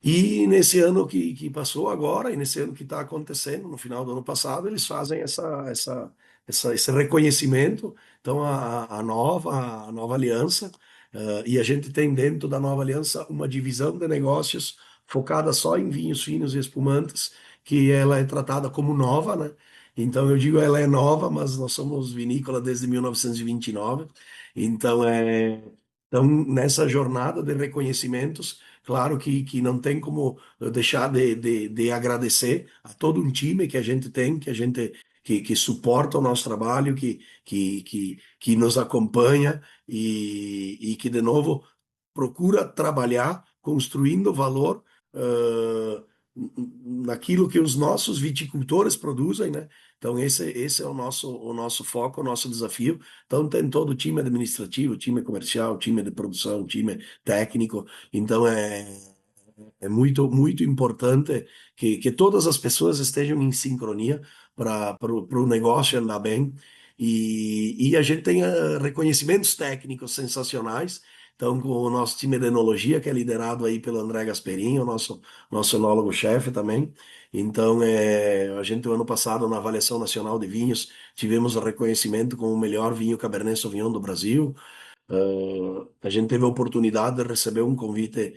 E nesse ano que passou agora, e nesse ano que está acontecendo, no final do ano passado, eles fazem esse reconhecimento. Então, a nova aliança, e a gente tem dentro da nova aliança uma divisão de negócios focada só em vinhos finos e espumantes, que ela é tratada como nova, né? Então, eu digo ela é nova, mas nós somos vinícola desde 1929. Então, então, nessa jornada de reconhecimentos, claro que não tem como deixar de agradecer a todo um time que a gente tem, que suporta o nosso trabalho, que nos acompanha e que, de novo, procura trabalhar construindo valor naquilo que os nossos viticultores produzem, né? Então, esse é o nosso foco, o nosso desafio. Então, tem todo o time administrativo, time comercial, time de produção, time técnico. Então, é muito importante que todas as pessoas estejam em sincronia para o negócio andar bem. E a gente tenha reconhecimentos técnicos sensacionais. Então, com o nosso time de enologia, que é liderado aí pelo André Gasperini, o nosso enólogo-chefe também. Então, a gente, o ano passado, na Avaliação Nacional de Vinhos, tivemos o reconhecimento como o melhor vinho Cabernet Sauvignon do Brasil. A gente teve a oportunidade de receber um convite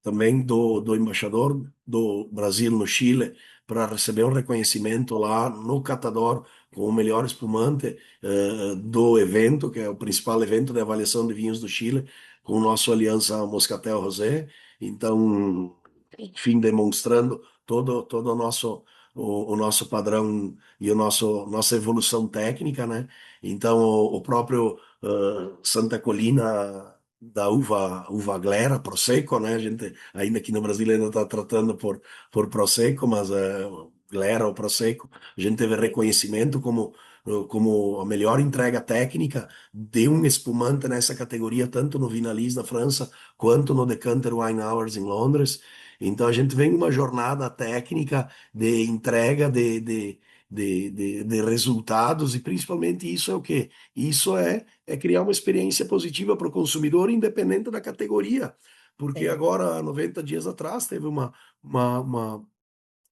também do embaixador do Brasil no Chile para receber um reconhecimento lá no Catador com o melhor espumante do evento, que é o principal evento de avaliação de vinhos do Chile, com o nosso Aliança Moscatel Rosé. Então, enfim, demonstrando todo o nosso padrão e nossa evolução técnica, né? Então, o próprio Santa Colina da uva Glera, Prosecco, né? A gente, ainda aqui no Brasil, ainda está tratando por Prosecco, mas Glera ou Prosecco, a gente teve reconhecimento como a melhor entrega técnica de um espumante nessa categoria, tanto no Vinalis na França, quanto no Decanter Wine Hours em Londres. Então, a gente vem uma jornada técnica de entrega de resultados, e principalmente isso é o quê? Isso é criar uma experiência positiva para o consumidor, independente da categoria. Porque É, agora, 90 dias atrás, teve uma, uma,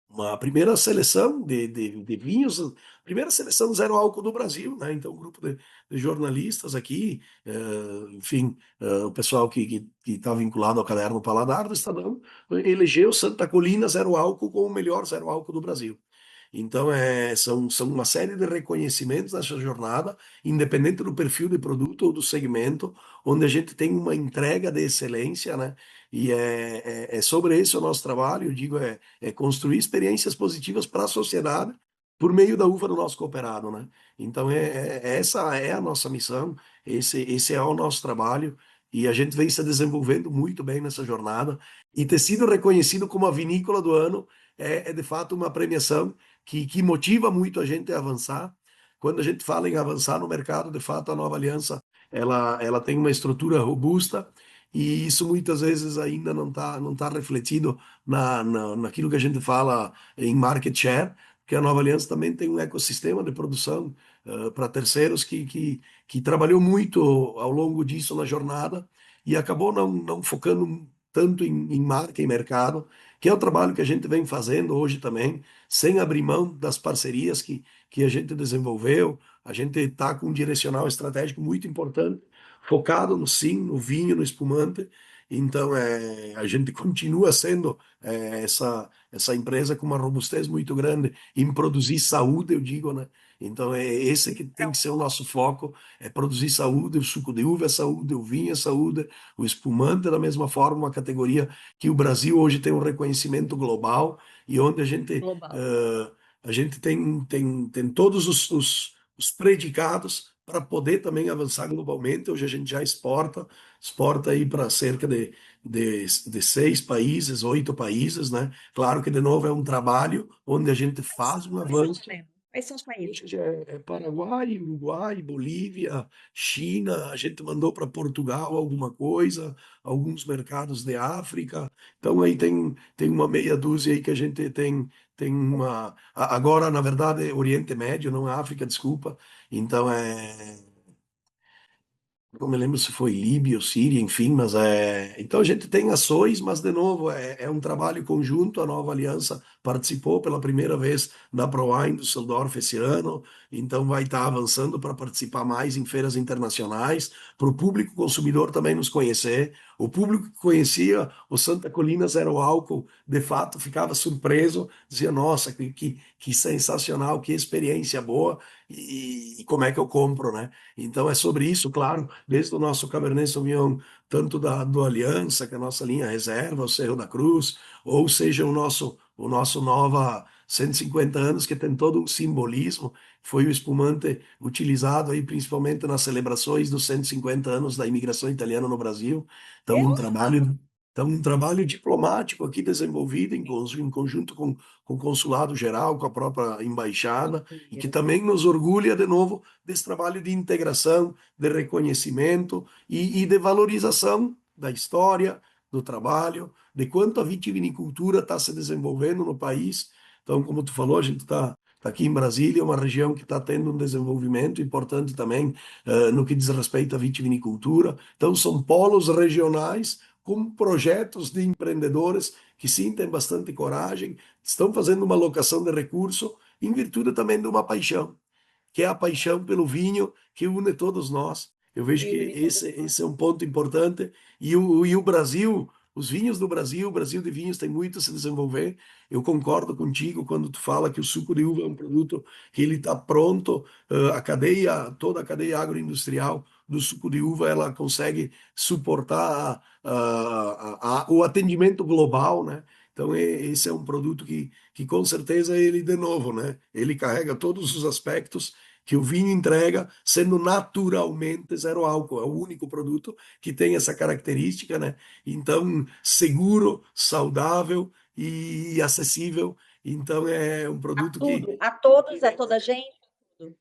uma primeira seleção de vinhos, primeira seleção zero álcool do Brasil, né? Então, um grupo de jornalistas aqui, enfim, o pessoal que está vinculado ao Caderno Paladar do Estadão, elegeu Santa Colina zero álcool como o melhor zero álcool do Brasil. Então, são uma série de reconhecimentos nessa jornada, independente do perfil de produto ou do segmento, onde a gente tem uma entrega de excelência, né? E é sobre esse o nosso trabalho, eu digo, é construir experiências positivas para a sociedade por meio da uva do nosso cooperado, né? Então, essa é a nossa missão, esse é o nosso trabalho, e a gente vem se desenvolvendo muito bem nessa jornada, e ter sido reconhecido como a vinícola do ano é de fato uma premiação que motiva muito a gente a avançar. Quando a gente fala em avançar no mercado, de fato, a Nova Aliança ela tem uma estrutura robusta e isso muitas vezes ainda não tá refletido naquilo que a gente fala em market share, que a Nova Aliança também tem um ecossistema de produção para terceiros que trabalhou muito ao longo disso na jornada e acabou não focando tanto em marca e mercado, que é o trabalho que a gente vem fazendo hoje também, sem abrir mão das parcerias que a gente desenvolveu. A gente está com um direcional estratégico muito importante, focado no sim, no vinho, no espumante. Então, a gente continua sendo essa empresa com uma robustez muito grande em produzir saúde, eu digo, né? Então, é esse que tem que ser o nosso foco, é produzir saúde, o suco de uva é saúde, o vinho é saúde, o espumante da mesma forma, uma categoria que o Brasil hoje tem um reconhecimento global e onde Global. a gente tem todos os predicados para poder também avançar globalmente. Hoje a gente já exporta aí para cerca de 6 países, 8 países, né? Claro que, de novo, é um trabalho onde a gente faz um Quais são, avanço. Leno? Quais são os países? Hoje já é Paraguai, Uruguai, Bolívia, China, a gente mandou para Portugal alguma coisa, alguns mercados de África. Então aí tem uma meia dúzia aí que a gente tem agora, na verdade, é Oriente Médio, não é África, desculpa. Então não me lembro se foi Líbia ou Síria, enfim, mas então a gente tem ações, mas de novo é um trabalho conjunto. A Nova Aliança participou pela primeira vez da ProWine Düsseldorf esse ano, então vai estar avançando para participar mais em feiras internacionais, para o público consumidor também nos conhecer. O público que conhecia o Santa Colina Zero Álcool, de fato, ficava surpreso, dizia, nossa, que sensacional, que experiência boa, e como é que eu compro, né? Então é sobre isso, claro, desde o nosso Cabernet Sauvignon, tanto do Aliança, que é a nossa linha reserva, o Cerro da Cruz, ou seja o nosso Nova 150 anos, que tem todo um simbolismo, foi o espumante utilizado aí principalmente nas celebrações dos 150 anos da imigração italiana no Brasil. Então um trabalho diplomático aqui desenvolvido em conjunto com o Consulado Geral, com a própria embaixada, e que também nos orgulha de novo desse trabalho de integração, de reconhecimento e de valorização da história, do trabalho, de quanto a vitivinicultura está se desenvolvendo no país. Então, como tu falou, a gente está aqui em Brasília, uma região que está tendo um desenvolvimento importante também no que diz respeito à vitivinicultura. Então, são polos regionais com projetos de empreendedores que sim têm bastante coragem, estão fazendo uma alocação de recurso em virtude também de uma paixão, que é a paixão pelo vinho que une todos nós. Eu vejo que E une todos esse é um ponto importante. E o Brasil, os vinhos do Brasil, o Brasil de vinhos tem muito a se desenvolver. Eu concordo contigo quando tu fala que o suco de uva é um produto que ele está pronto. Toda a cadeia agroindustrial do suco de uva, ela consegue suportar o atendimento global, né? Então, esse é um produto que com certeza ele, de novo, né? Ele carrega todos os aspectos que o vinho entrega, sendo naturalmente zero álcool. É o único produto que tem essa característica, né? Então, seguro, saudável e acessível. Então, é um produto que. a todos, a toda gente, tudo.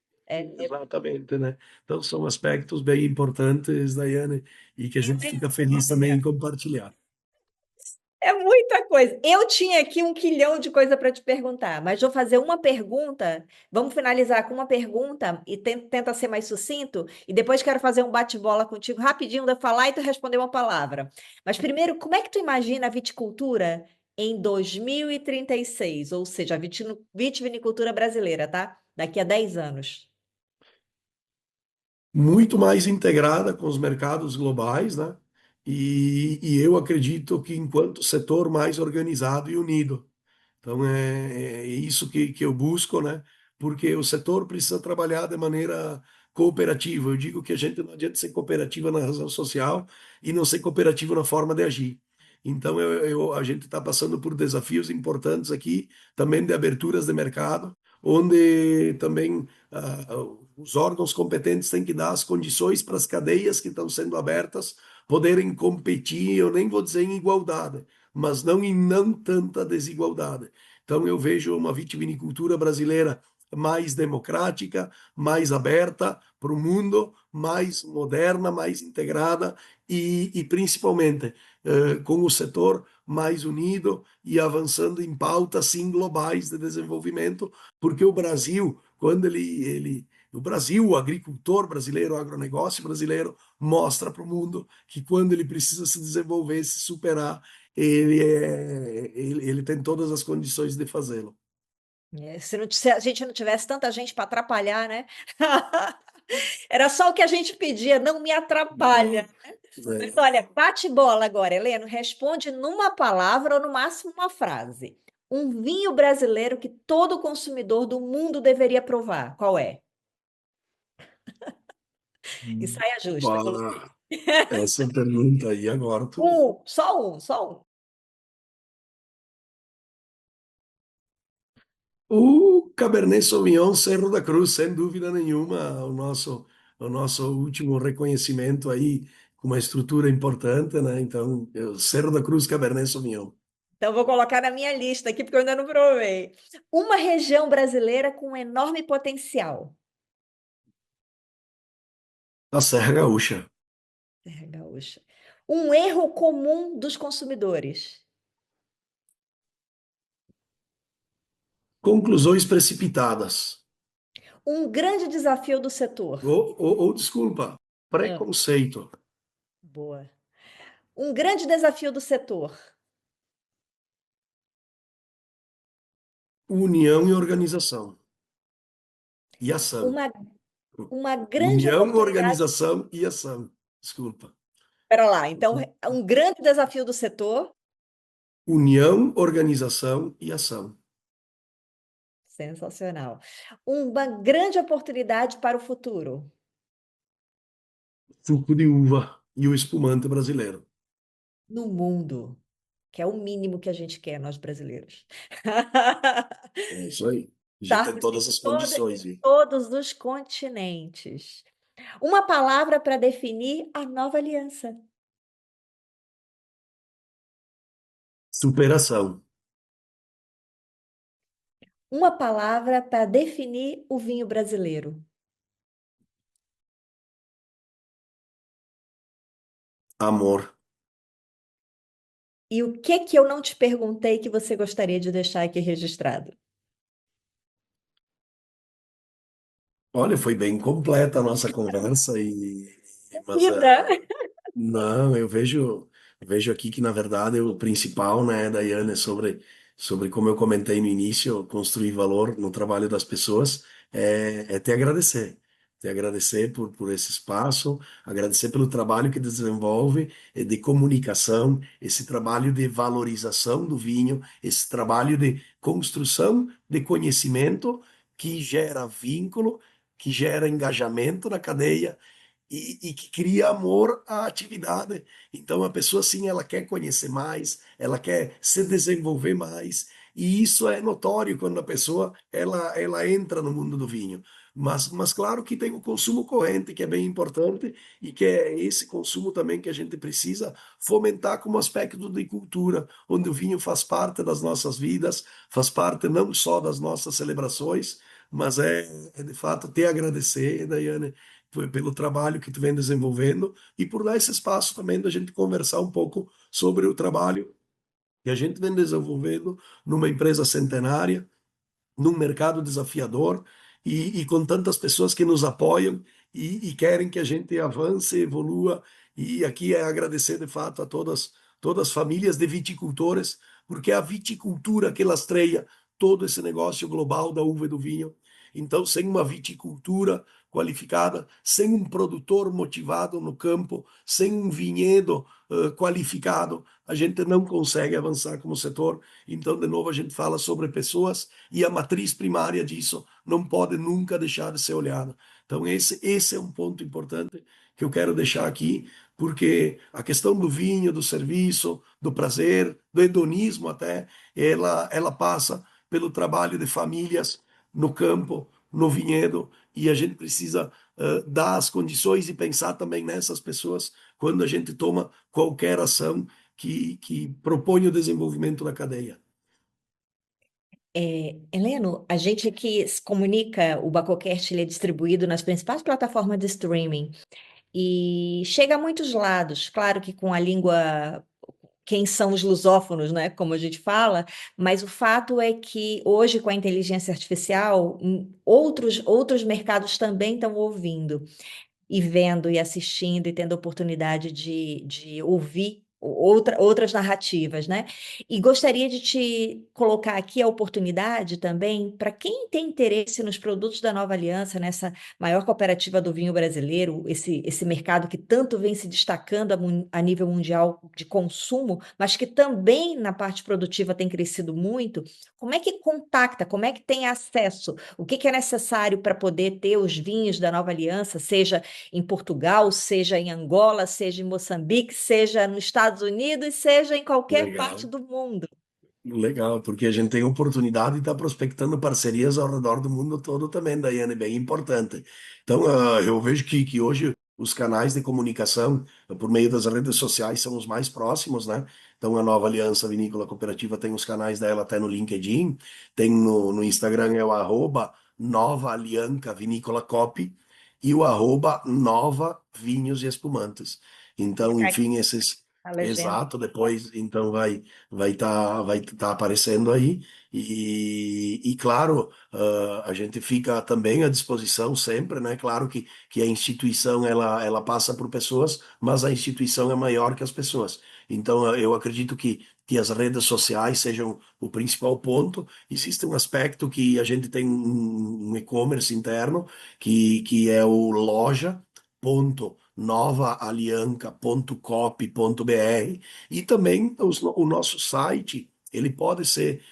Exatamente, né? Então, são aspectos bem importantes, Daiane, e que a gente fica feliz também em compartilhar. É muita coisa. Eu tinha aqui um quilhão de coisa para te perguntar, mas vou fazer uma pergunta. Vamos finalizar com uma pergunta e tenta ser mais sucinto. E depois quero fazer um bate-bola contigo rapidinho, de eu falar e tu responder uma palavra. Mas primeiro, como é que tu imagina a viticultura em 2036? Ou seja, a vitivinicultura brasileira, tá? Daqui a 10 anos. Muito mais integrada com os mercados globais, né? E eu acredito que enquanto setor mais organizado e unido. Então é isso que eu busco, né? Porque o setor precisa trabalhar de maneira cooperativa. Eu digo que a gente não adianta ser cooperativa na razão social e não ser cooperativa na forma de agir. Então a gente está passando por desafios importantes aqui, também de aberturas de mercado, onde também os órgãos competentes têm que dar as condições para as cadeias que estão sendo abertas poderem competir, eu nem vou dizer em igualdade, mas não em não tanta desigualdade. Então eu vejo uma vitivinicultura brasileira mais democrática, mais aberta para o mundo, mais moderna, mais integrada e principalmente com o setor mais unido e avançando em pautas sim globais de desenvolvimento, porque o Brasil, quando o Brasil, o agricultor brasileiro, o agronegócio brasileiro, mostra para o mundo que quando ele precisa se desenvolver, se superar, ele tem todas as condições de fazê-lo. Se a gente não tivesse tanta gente para atrapalhar, né? Era só o que a gente pedia, não me atrapalha. Mas É, olha, bate bola agora, Heleno. Responde numa palavra ou no máximo uma frase. Um vinho brasileiro que todo consumidor do mundo deveria provar. Qual é? E saia justa. bah, essa pergunta aí agora tu. Só um, só um. O Cabernet Sauvignon Cerro da Cruz, sem dúvida nenhuma, o nosso último reconhecimento aí, com uma estrutura importante, né? Então, Cerro da Cruz Cabernet Sauvignon. Então, vou colocar na minha lista aqui, porque eu ainda não provei. Uma região brasileira com um enorme potencial. A Serra Gaúcha. Terra Gaúcha. Um erro comum dos consumidores. Conclusões precipitadas. Um grande desafio do setor. Desculpa, Ah, preconceito. boa. Um grande desafio do setor. União e organização. E ação. Uma, uma grande União, oportunidade. organização e ação. Desculpa. Espera lá. Então, um grande desafio do setor. União, organização e ação. Sensacional. Uma grande oportunidade para o futuro. Suco de uva e o espumante brasileiro. No mundo, que é o mínimo que a gente quer, nós brasileiros. É isso aí. A gente tem Estarmos todas as condições, em viu? todos os continentes. Uma palavra para definir a nova aliança. Superação. Uma palavra para definir o vinho brasileiro. Amor. E o que eu não te perguntei que você gostaria de deixar aqui registrado? Olha, foi bem completa a nossa conversa mas Vida. não, vejo aqui que na verdade o principal, né, Daiane, é sobre como eu comentei no início, construir valor no trabalho das pessoas, é te agradecer por esse espaço, agradecer pelo trabalho que desenvolve de comunicação, esse trabalho de valorização do vinho, esse trabalho de construção de conhecimento que gera vínculo, que gera engajamento na cadeia e que cria amor à atividade. Então a pessoa sim, ela quer conhecer mais, ela quer se desenvolver mais, e isso é notório quando a pessoa ela entra no mundo do vinho. Mas claro que tem o consumo corrente, que é bem importante, e que é esse consumo também que a gente precisa fomentar como aspecto de cultura, onde o vinho faz parte das nossas vidas, faz parte não só das nossas celebrações, mas é de fato te agradecer, Daiane, pelo trabalho que tu vem desenvolvendo e por dar esse espaço também da gente conversar um pouco sobre o trabalho que a gente vem desenvolvendo numa empresa centenária, num mercado desafiador com tantas pessoas que nos apoiam e querem que a gente avance, evolua. E aqui é agradecer de fato a todas as famílias de viticultores, porque é a viticultura que lastreia todo esse negócio global da uva e do vinho. Então, sem uma viticultura qualificada, sem um produtor motivado no campo, sem um vinhedo qualificado, a gente não consegue avançar como setor. Então, de novo, a gente fala sobre pessoas e a matriz primária disso não pode nunca deixar de ser olhada. Então, esse é um ponto importante que eu quero deixar aqui, porque a questão do vinho, do serviço, do prazer, do hedonismo até, ela passa pelo trabalho de famílias no campo, no vinhedo, e a gente precisa dar as condições e pensar também nessas pessoas quando a gente toma qualquer ação que propõe o desenvolvimento da cadeia. Heleno, a gente aqui se comunica, o Bacocast ele é distribuído nas principais plataformas de streaming e chega a muitos lados, claro que com a língua, quem são os lusófonos, né, como a gente fala, mas o fato é que hoje com a inteligência artificial, outros mercados também estão ouvindo e vendo e assistindo e tendo a oportunidade de ouvir outras narrativas, né? E gostaria de te colocar aqui a oportunidade também para quem tem interesse nos produtos da Nova Aliança, nessa maior cooperativa do vinho brasileiro, esse mercado que tanto vem se destacando a nível mundial de consumo, mas que também na parte produtiva tem crescido muito. Como é que contacta? Como é que tem acesso? O que que é necessário para poder ter os vinhos da Nova Aliança, seja em Portugal, seja em Angola, seja em Moçambique, seja nos Estados Unidos, seja em qualquer parte Legal. do mundo? Legal, porque a gente tem oportunidade de estar prospectando parcerias ao redor do mundo todo também, Daiane, bem importante. Então, eu vejo que hoje os canais de comunicação por meio das redes sociais são os mais próximos, né? Então, a Nova Aliança Vinícola Cooperativa tem os canais dela até no LinkedIn, tem no Instagram é o arroba Nova Alianca Vinícola Cop e o arroba Nova Vinhos e Espumantes. Então, Fica enfim, aqui esses. a legenda. Exato, depois então vai tá aparecendo aí e claro, a gente fica também à disposição sempre, né? Claro que a instituição ela passa por pessoas, mas a instituição é maior que as pessoas. Então eu acredito que as redes sociais sejam o principal ponto. Existe um aspecto que a gente tem um e-commerce interno que é o loja.novaalianca.cop.br e também o nosso site, ele pode ser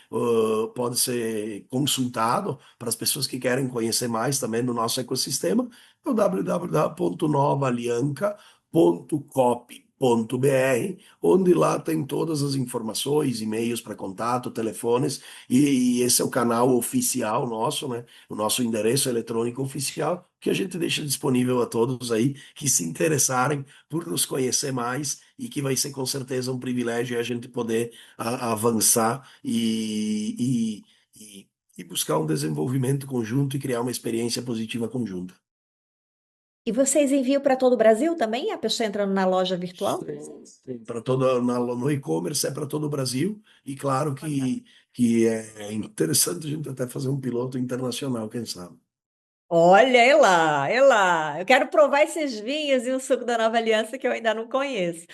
consultado para as pessoas que querem conhecer mais também do nosso ecossistema, é o www.novaalianca.cop.br, onde lá tem todas as informações, e-mails para contato, telefones, e esse é o canal oficial nosso, né? O nosso endereço eletrônico oficial, que a gente deixa disponível a todos aí que se interessarem por nos conhecer mais e que vai ser com certeza um privilégio a gente poder avançar e buscar um desenvolvimento conjunto e criar uma experiência positiva conjunta. E vocês enviam para todo o Brasil também? A pessoa entrando na loja virtual? Para todo no e-commerce é para todo o Brasil e claro que é interessante a gente até fazer um piloto internacional, quem sabe. Olha, é lá. Eu quero provar esses vinhos e o suco da Nova Aliança que eu ainda não conheço.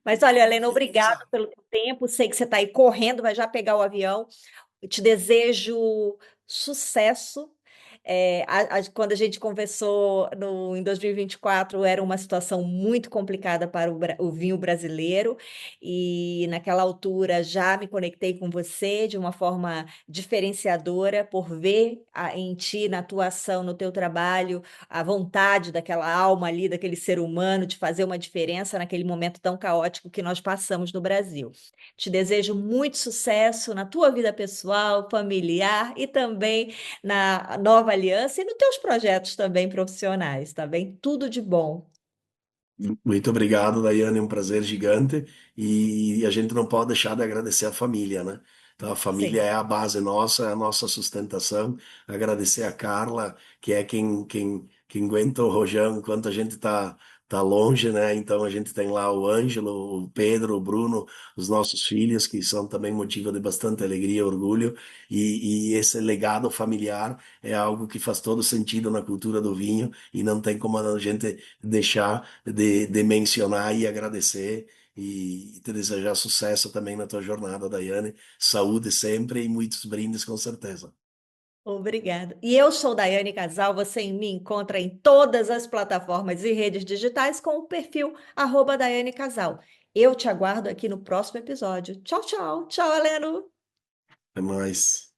Mas olha, Helena, Beleza. obrigada pelo teu tempo. Sei que você está aí correndo, vai já pegar o avião. Eu te desejo sucesso. Quando a gente conversou em 2024, era uma situação muito complicada para o vinho brasileiro, e naquela altura já me conectei com você de uma forma diferenciadora, por ver em ti, na tua ação, no teu trabalho, a vontade daquela alma ali, daquele ser humano, de fazer uma diferença naquele momento tão caótico que nós passamos no Brasil. Te desejo muito sucesso na tua vida pessoal, familiar e também na Nova Aliança e nos teus projetos também profissionais, tá bem? Tudo de bom. Muito obrigado, Daiane, é um prazer gigante e a gente não pode deixar de agradecer a família, né? Então, a família Sim. é a base nossa, é a nossa sustentação. Agradecer a Carla, que é quem aguenta o rojão enquanto a gente tá longe, né? Então, a gente tem lá o Ângelo, o Pedro, o Bruno, os nossos filhos, que são também motivo de bastante alegria e orgulho. E esse legado familiar é algo que faz todo sentido na cultura do vinho e não tem como a gente deixar de mencionar e agradecer e te desejar sucesso também na tua jornada, Daiane. Saúde sempre e muitos brindes, com certeza. Obrigada. E eu sou Daiane Casal, você me encontra em todas as plataformas e redes digitais com o perfil @Daiane Casal. Eu te aguardo aqui no próximo episódio. Tchau, tchau. Tchau, Heleno. Até mais.